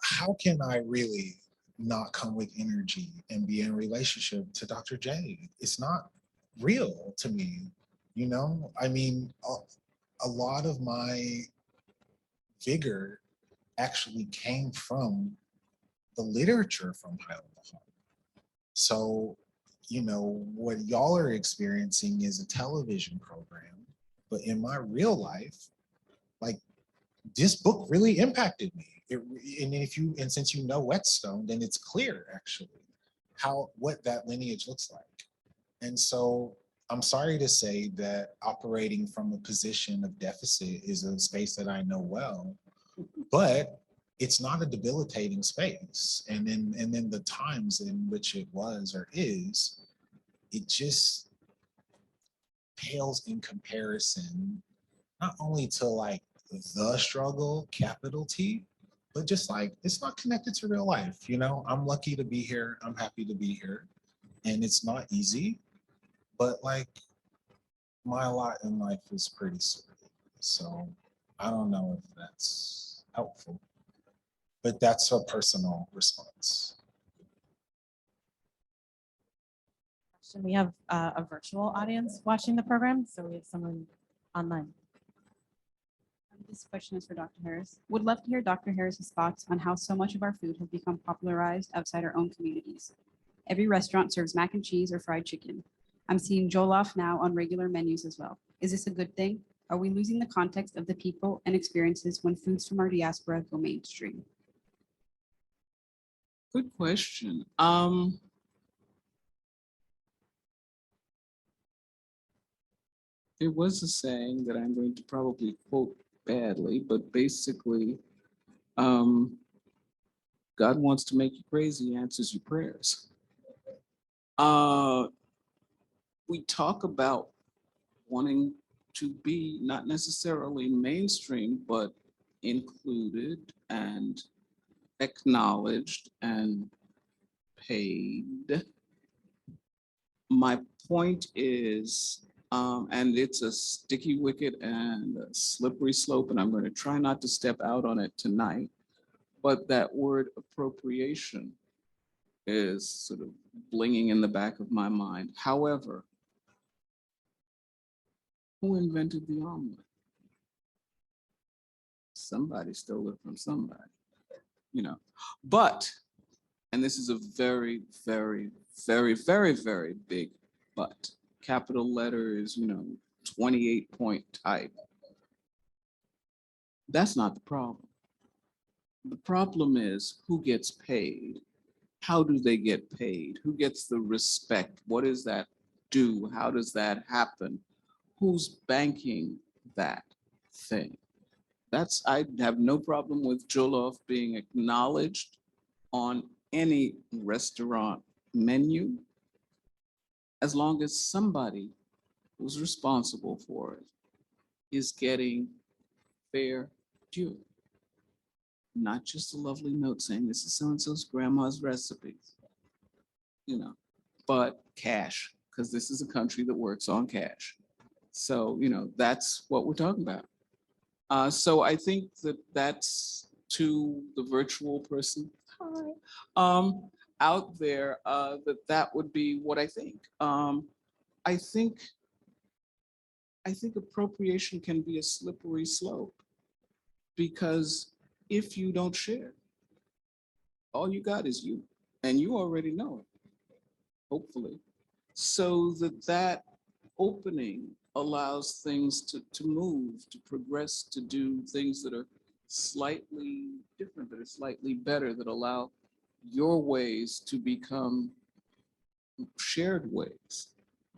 How can I really not come with energy and be in a relationship to Dr. J? It's not real to me. You know, I mean, a lot of my vigor actually came from the literature from Highland Home. So, you know, what y'all are experiencing is a television program, but in my real life, like this book really impacted me. And since you know Whetstone, then it's clear actually what that lineage looks like. And so I'm sorry to say that operating from a position of deficit is a space that I know well, but it's not a debilitating space. And then the times in which it was or is, it just pales in comparison, not only to like the struggle, capital T, but just like it's not connected to real life. You know, I'm lucky to be here. I'm happy to be here. And it's not easy, but like my lot in life is pretty sweet. So I don't know if that's helpful, but that's a personal response. We have a virtual audience watching the program, so we have someone online. This question is for Dr. Harris. Would love to hear Dr. Harris's thoughts on how so much of our food has become popularized outside our own communities. Every restaurant serves mac and cheese or fried chicken. I'm seeing jollof now on regular menus as well. Is this a good thing? Are we losing the context of the people and experiences when foods from our diaspora go mainstream? Good question. There was a saying that I'm going to probably quote badly, but basically, God wants to make you crazy, he answers your prayers. We talk about wanting to be not necessarily mainstream, but included and acknowledged and paid. My point is, and it's a sticky wicket and a slippery slope, and I'm going to try not to step out on it tonight, but that word appropriation is sort of blinging in the back of my mind. However, who invented the omelet? Somebody stole it from somebody, you know. But, and this is a very, very, very, very, very big but. Capital letters, 28-point type. That's not the problem. The problem is who gets paid? How do they get paid? Who gets the respect? What does that do? How does that happen? Who's banking that thing? I have no problem with jollof being acknowledged on any restaurant menu, as long as somebody who's responsible for it is getting fair due. Not just a lovely note saying this is so-and-so's grandma's recipes, but cash, because this is a country that works on cash. So, that's what we're talking about. So I think that's to the virtual person out there, that would be what I think. I think appropriation can be a slippery slope, because if you don't share, all you got is you, and you already know it, hopefully. So that opening allows things to move, to progress, to do things that are slightly different, that are slightly better, that allow your ways to become shared ways.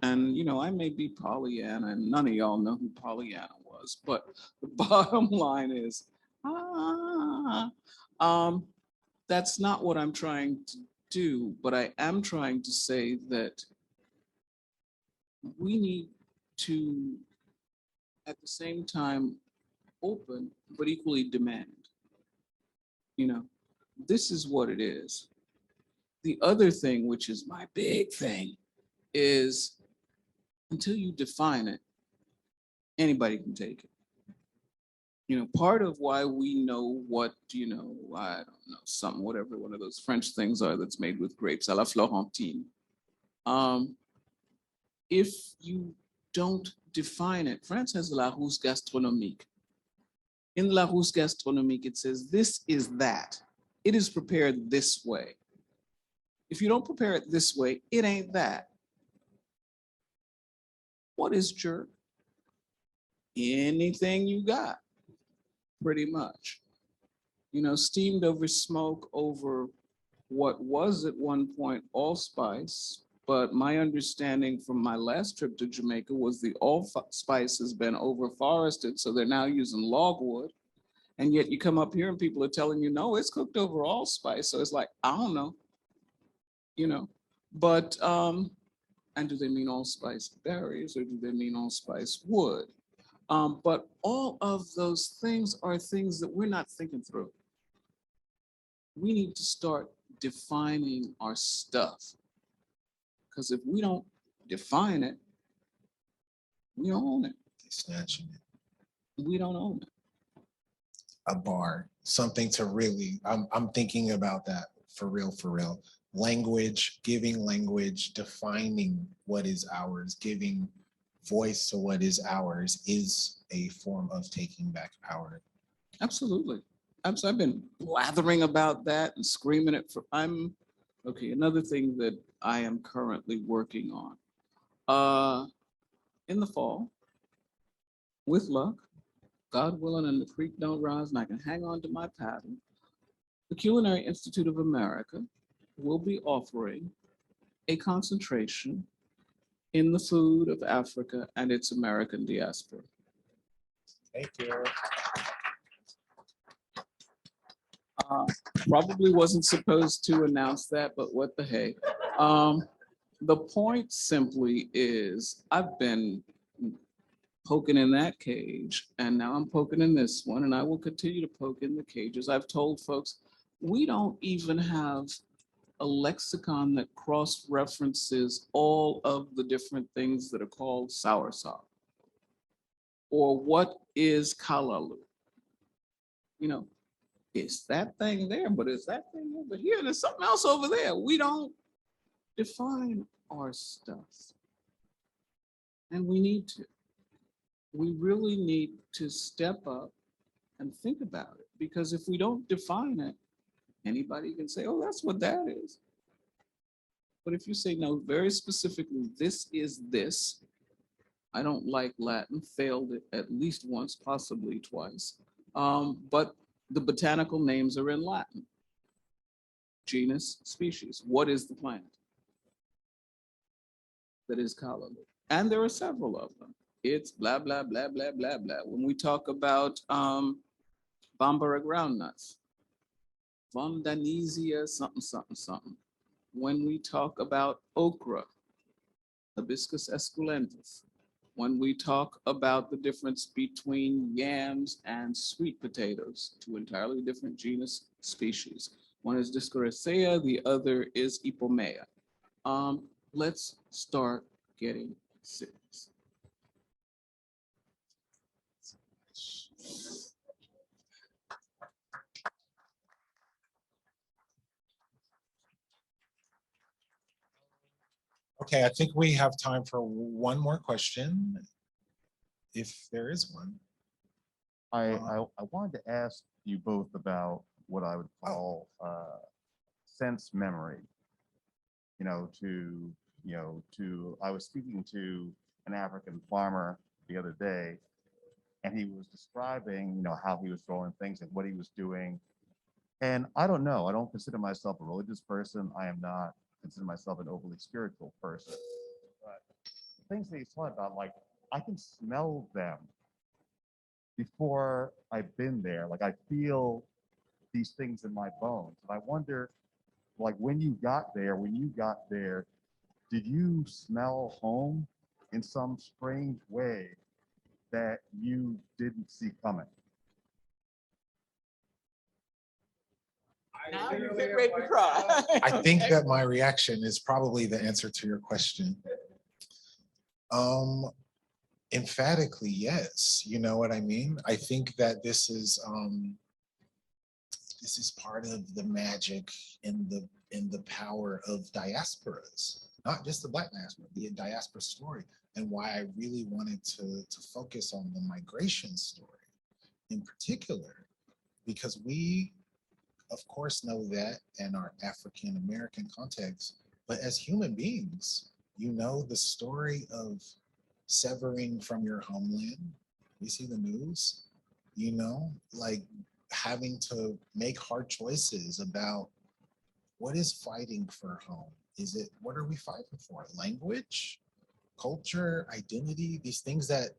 And, I may be Pollyanna, and none of y'all know who Pollyanna was, but the bottom line is, ah, that's not what I'm trying to do, but I am trying to say that we need to, at the same time, open, but equally demand. This is what it is. The other thing, which is my big thing, is until you define it, anybody can take it. Part of why we know what, I don't know, something, whatever one of those French things are that's made with grapes, à la Florentine. If you don't define it, France has la Rousse gastronomique. In la Rousse gastronomique, it says, this is that. It is prepared this way. If you don't prepare it this way, it ain't that. What is jerk? Anything you got, pretty much. Steamed over smoke over what was at one point allspice, but my understanding from my last trip to Jamaica was the allspice has been overforested, so they're now using logwood. And yet you come up here and people are telling you, no, it's cooked over allspice. So it's like, I don't know, but, and do they mean allspice berries or do they mean allspice wood? But all of those things are things that we're not thinking through. We need to start defining our stuff. Because if we don't define it, we don't own it. Snatching it. We don't own it. A bar, something to really, I'm thinking about that for real, for real. Language, giving language, defining what is ours, giving voice to what is ours is a form of taking back power. Absolutely. I've been blathering about that and screaming it okay, another thing that I am currently working on. In the fall, with luck, God willing, and the creek don't rise and I can hang on to my paddle, the Culinary Institute of America will be offering a concentration in the food of Africa and its American diaspora. Thank you. Probably wasn't supposed to announce that, but what the hey. The point simply is I've been poking in that cage and now I'm poking in this one and I will continue to poke in the cages. I've told folks, we don't even have a lexicon that cross-references all of the different things that are called soursop. Or what is kalalu? It's that thing there, but it's that thing over here. There's something else over there. We don't define our stuff. And we need to. We really need to step up and think about it. Because if we don't define it, anybody can say, oh, that's what that is. But if you say, no, very specifically, this is this. I don't like Latin, failed it at least once, possibly twice. But the botanical names are in Latin. Genus, species. What is the plant? That is Kalalu. And there are several of them. It's blah, blah, blah, blah, blah, blah. When we talk about Bambara groundnuts, Vondanesia, something, something, something. When we talk about okra, Hibiscus esculentus. When we talk about the difference between yams and sweet potatoes, two entirely different genus species. One is Discoracea, the other is Ipomea. Let's start getting serious. Okay, I think we have time for one more question, if there is one. I wanted to ask you both about what I would call sense memory. I was speaking to an African farmer the other day, and he was describing, how he was drawing things and what he was doing. And I don't know, I don't consider myself a religious person. I am not consider myself an overly spiritual person. But the things that he's talking about, like, I can smell them before I've been there. Like, I feel these things in my bones. And I wonder, like, when you got there, did you smell home in some strange way that you didn't see coming? Now you're getting ready to cry. I think that my reaction is probably the answer to your question. Emphatically, yes. You know what I mean? I think that this is part of the magic and the power of diasporas, not just the Black diaspora, the diaspora story, and why I really wanted to focus on the migration story in particular, because we, of course, know that in our African American context, but as human beings, the story of severing from your homeland. We see the news, like having to make hard choices about what is fighting for home. What are we fighting for? Language, culture, identity, these things that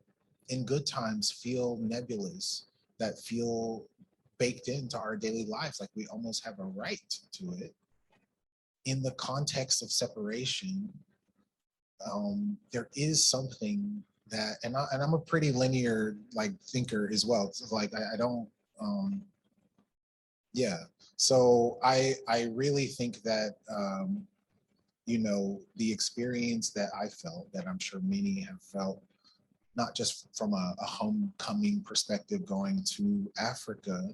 in good times feel nebulous, that feel baked into our daily lives, like we almost have a right to it. In the context of separation, there is something that, and I'm a pretty linear thinker as well. So I don't, yeah. So I really think that the experience that I felt, that I'm sure many have felt, not just from a homecoming perspective going to Africa,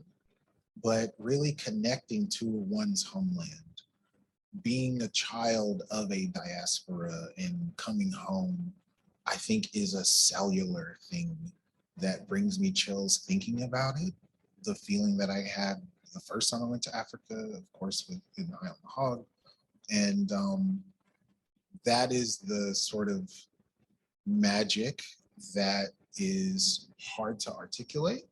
but really connecting to one's homeland, being a child of a diaspora and coming home, I think is a cellular thing that brings me chills thinking about it. The feeling that I had the first time I went to Africa, of course, with Eye on the Hog. And that is the sort of magic that is hard to articulate,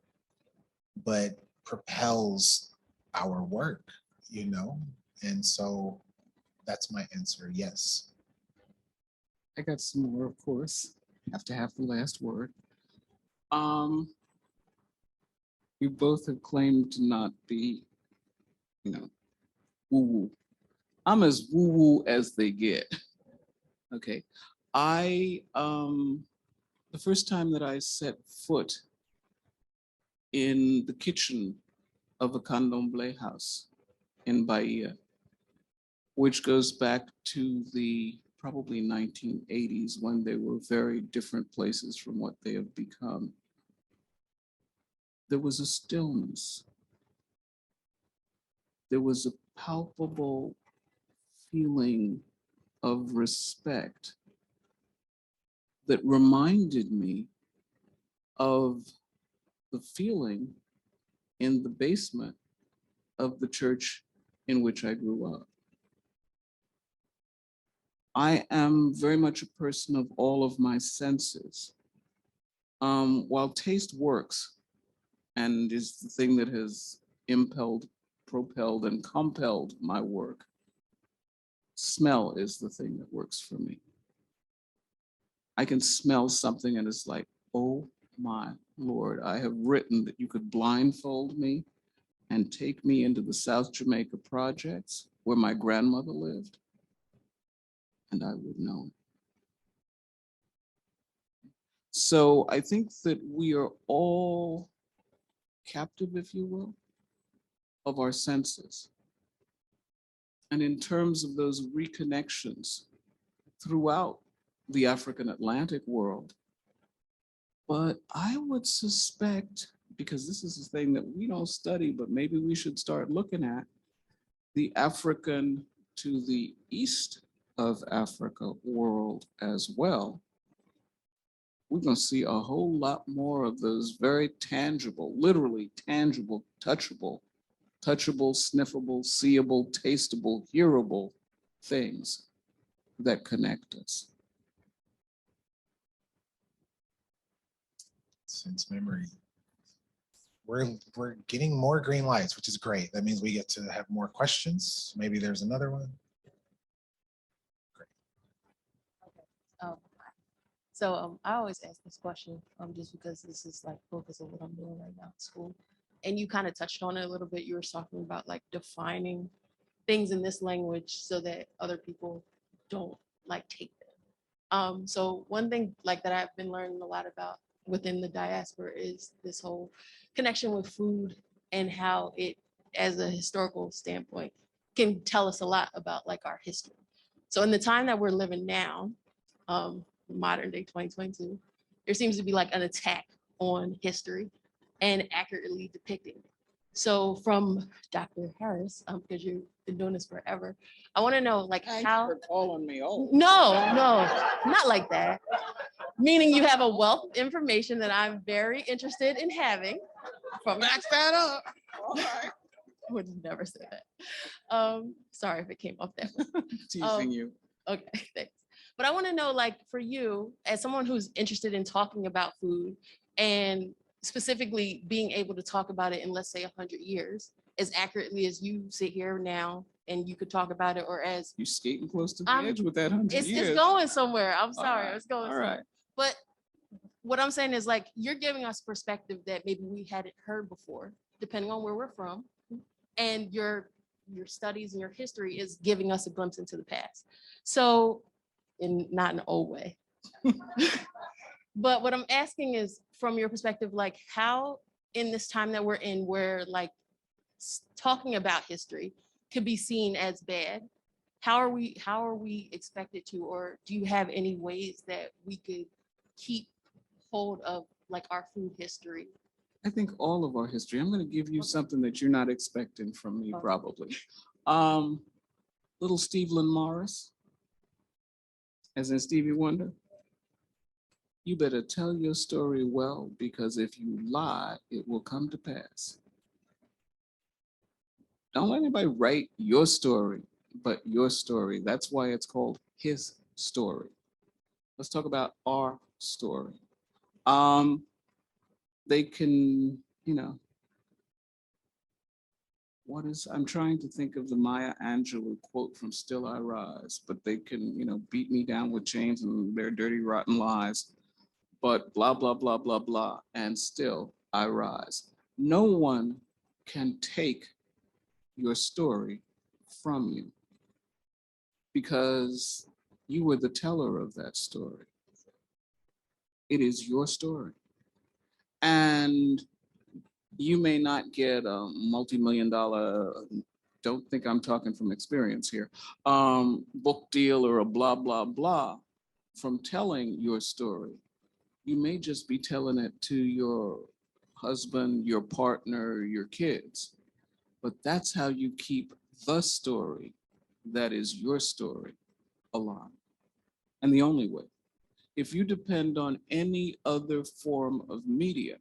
but propels our work, And so that's my answer, yes. I got some more, of course. Have to have the last word. You both have claimed to not be, woo-woo. I'm as woo-woo as they get. Okay. The first time that I set foot in the kitchen of a candomblé house in Bahia, which goes back to the probably 1980s, when they were very different places from what they have become. There was a stillness. There was a palpable feeling of respect that reminded me of the feeling in the basement of the church in which I grew up. I am very much a person of all of my senses. While taste works and is the thing that has impelled, propelled, and compelled my work, smell is the thing that works for me. I can smell something and it's like, oh my Lord, I have written that you could blindfold me and take me into the South Jamaica projects where my grandmother lived, and I would know it. So I think that we are all captive, if you will, of our senses. And in terms of those reconnections throughout the African Atlantic world, but I would suspect, because this is a thing that we don't study, but maybe we should start looking at, the African to the east of Africa world as well. We're going to see a whole lot more of those very tangible, literally tangible, touchable, sniffable, seeable, tasteable, hearable things that connect us. since memory. We're getting more green lights, which is great. That means we get to have more questions. Maybe there's another one. I always ask this question just because this is like focus of what I'm doing right now at school. And you kind of touched on it a little bit. You were talking about like defining things in this language so that other people don't like take them. So one thing like that I've been learning a lot about within the diaspora is this whole connection with food and how it, as a historical standpoint, can tell us a lot about like our history. So in the time that we're living now, modern day 2022, there seems to be like an attack on history and accurately depicting it. So from Dr. Harris, because you've been doing this forever, I want to know like Thanks how. for calling me old. No, not like that. Meaning you have a wealth of information that I'm very interested in having. From Back that up. All right. would never say that. Sorry if it came off that way. Teasing you. Okay, thanks. But I want to know, like, for you, as someone who's interested in talking about food and specifically being able to talk about it in, let's say, 100 years, as accurately as you sit here now and you could talk about it, or as You skating close to the edge with that 100 it's years. going somewhere. I'm All sorry, right, it's going all somewhere. right. But what I'm saying is, like, you're giving us perspective that maybe we hadn't heard before, depending on where we're from, and your studies and your history is giving us a glimpse into the past. So, not in an old way. But what I'm asking is, from your perspective, like, how in this time that we're in, where like talking about history could be seen as bad, how are we expected to, or do you have any ways that we could keep hold of like our food history? I think all of our history. I'm going to give you something that you're not expecting from me, Okay. probably. Little Stevland Morris, as in Stevie Wonder. You better tell your story well, because if you lie, it will come to pass. Don't let anybody write your story, but your story. That's why it's called his story. Let's talk about our story. They can, I'm trying to think of the Maya Angelou quote from Still I Rise, but they can, beat me down with chains and their dirty, rotten lies, but blah, blah, blah, blah, blah, and still I rise. No one can take your story from you because you were the teller of that story. It is your story. And you may not get a multi-million-dollar, don't think I'm talking from experience here, book deal or a blah, blah, blah from telling your story. You may just be telling it to your husband, your partner, your kids, but that's how you keep the story that is your story alive. And the only way. If you depend on any other form of media,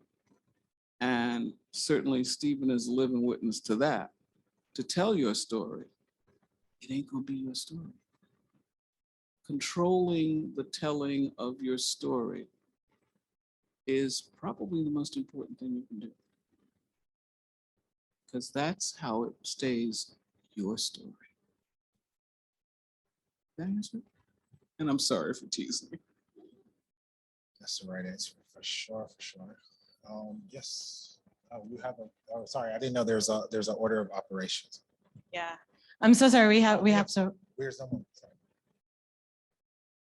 and certainly Stephen is a living witness to that, to tell your story, it ain't gonna be your story. Controlling the telling of your story is probably the most important thing you can do. Because that's how it stays your story. That answer? And I'm sorry for teasing me. That's the right answer for sure, for sure. Yes. Oh, you have a. Oh, sorry, I didn't know there's an order of operations. Yeah, I'm so sorry. We have to. Where's someone? Sorry.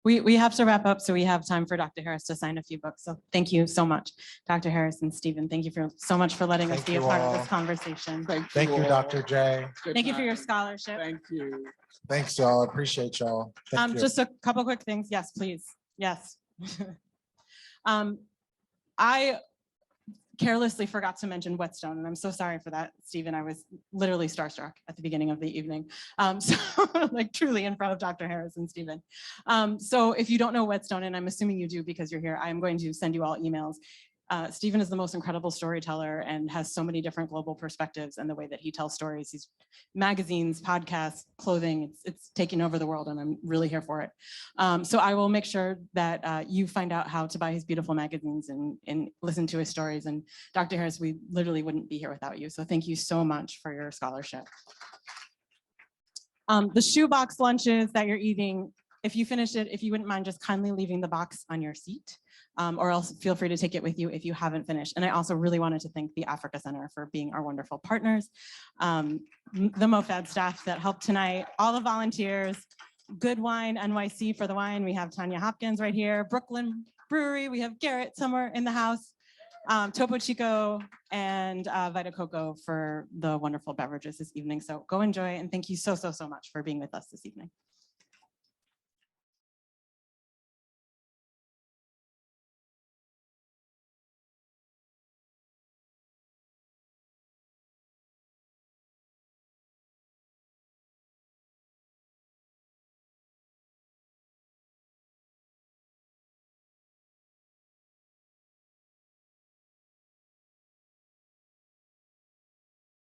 We have to wrap up, so we have time for Dr. Harris to sign a few books. So thank you so much, Dr. Harris and Stephen. Thank you so much for letting us Thank be a you part of all. this conversation. Thank you, all. Dr. J. Good Thank you for your night. scholarship. Thank you. Thanks, y'all. Appreciate y'all. Thank you. Just a couple quick things. Yes, please. Yes. I carelessly forgot to mention Whetstone, and I'm so sorry for that, Stephen. I was literally starstruck at the beginning of the evening. So like truly in front of Dr. Harris and Stephen. So if you don't know Whetstone, and I'm assuming you do because you're here, I'm going to send you all emails. Stephen is the most incredible storyteller and has so many different global perspectives and the way that he tells stories. He's magazines, podcasts, clothing, it's taking over the world and I'm really here for it. So I will make sure that you find out how to buy his beautiful magazines and listen to his stories. And Dr. Harris, we literally wouldn't be here without you. So thank you so much for your scholarship. The shoebox lunches that you're eating, if you finish it, if you wouldn't mind just kindly leaving the box on your seat, or else feel free to take it with you if you haven't finished. And I also really wanted to thank the Africa Center for being our wonderful partners, the MOFAD staff that helped tonight, all the volunteers, Good Wine NYC for the wine. We have Tanya Hopkins right here, Brooklyn Brewery. We have Garrett somewhere in the house, Topo Chico and Vita Coco for the wonderful beverages this evening. So go enjoy and thank you so much for being with us this evening.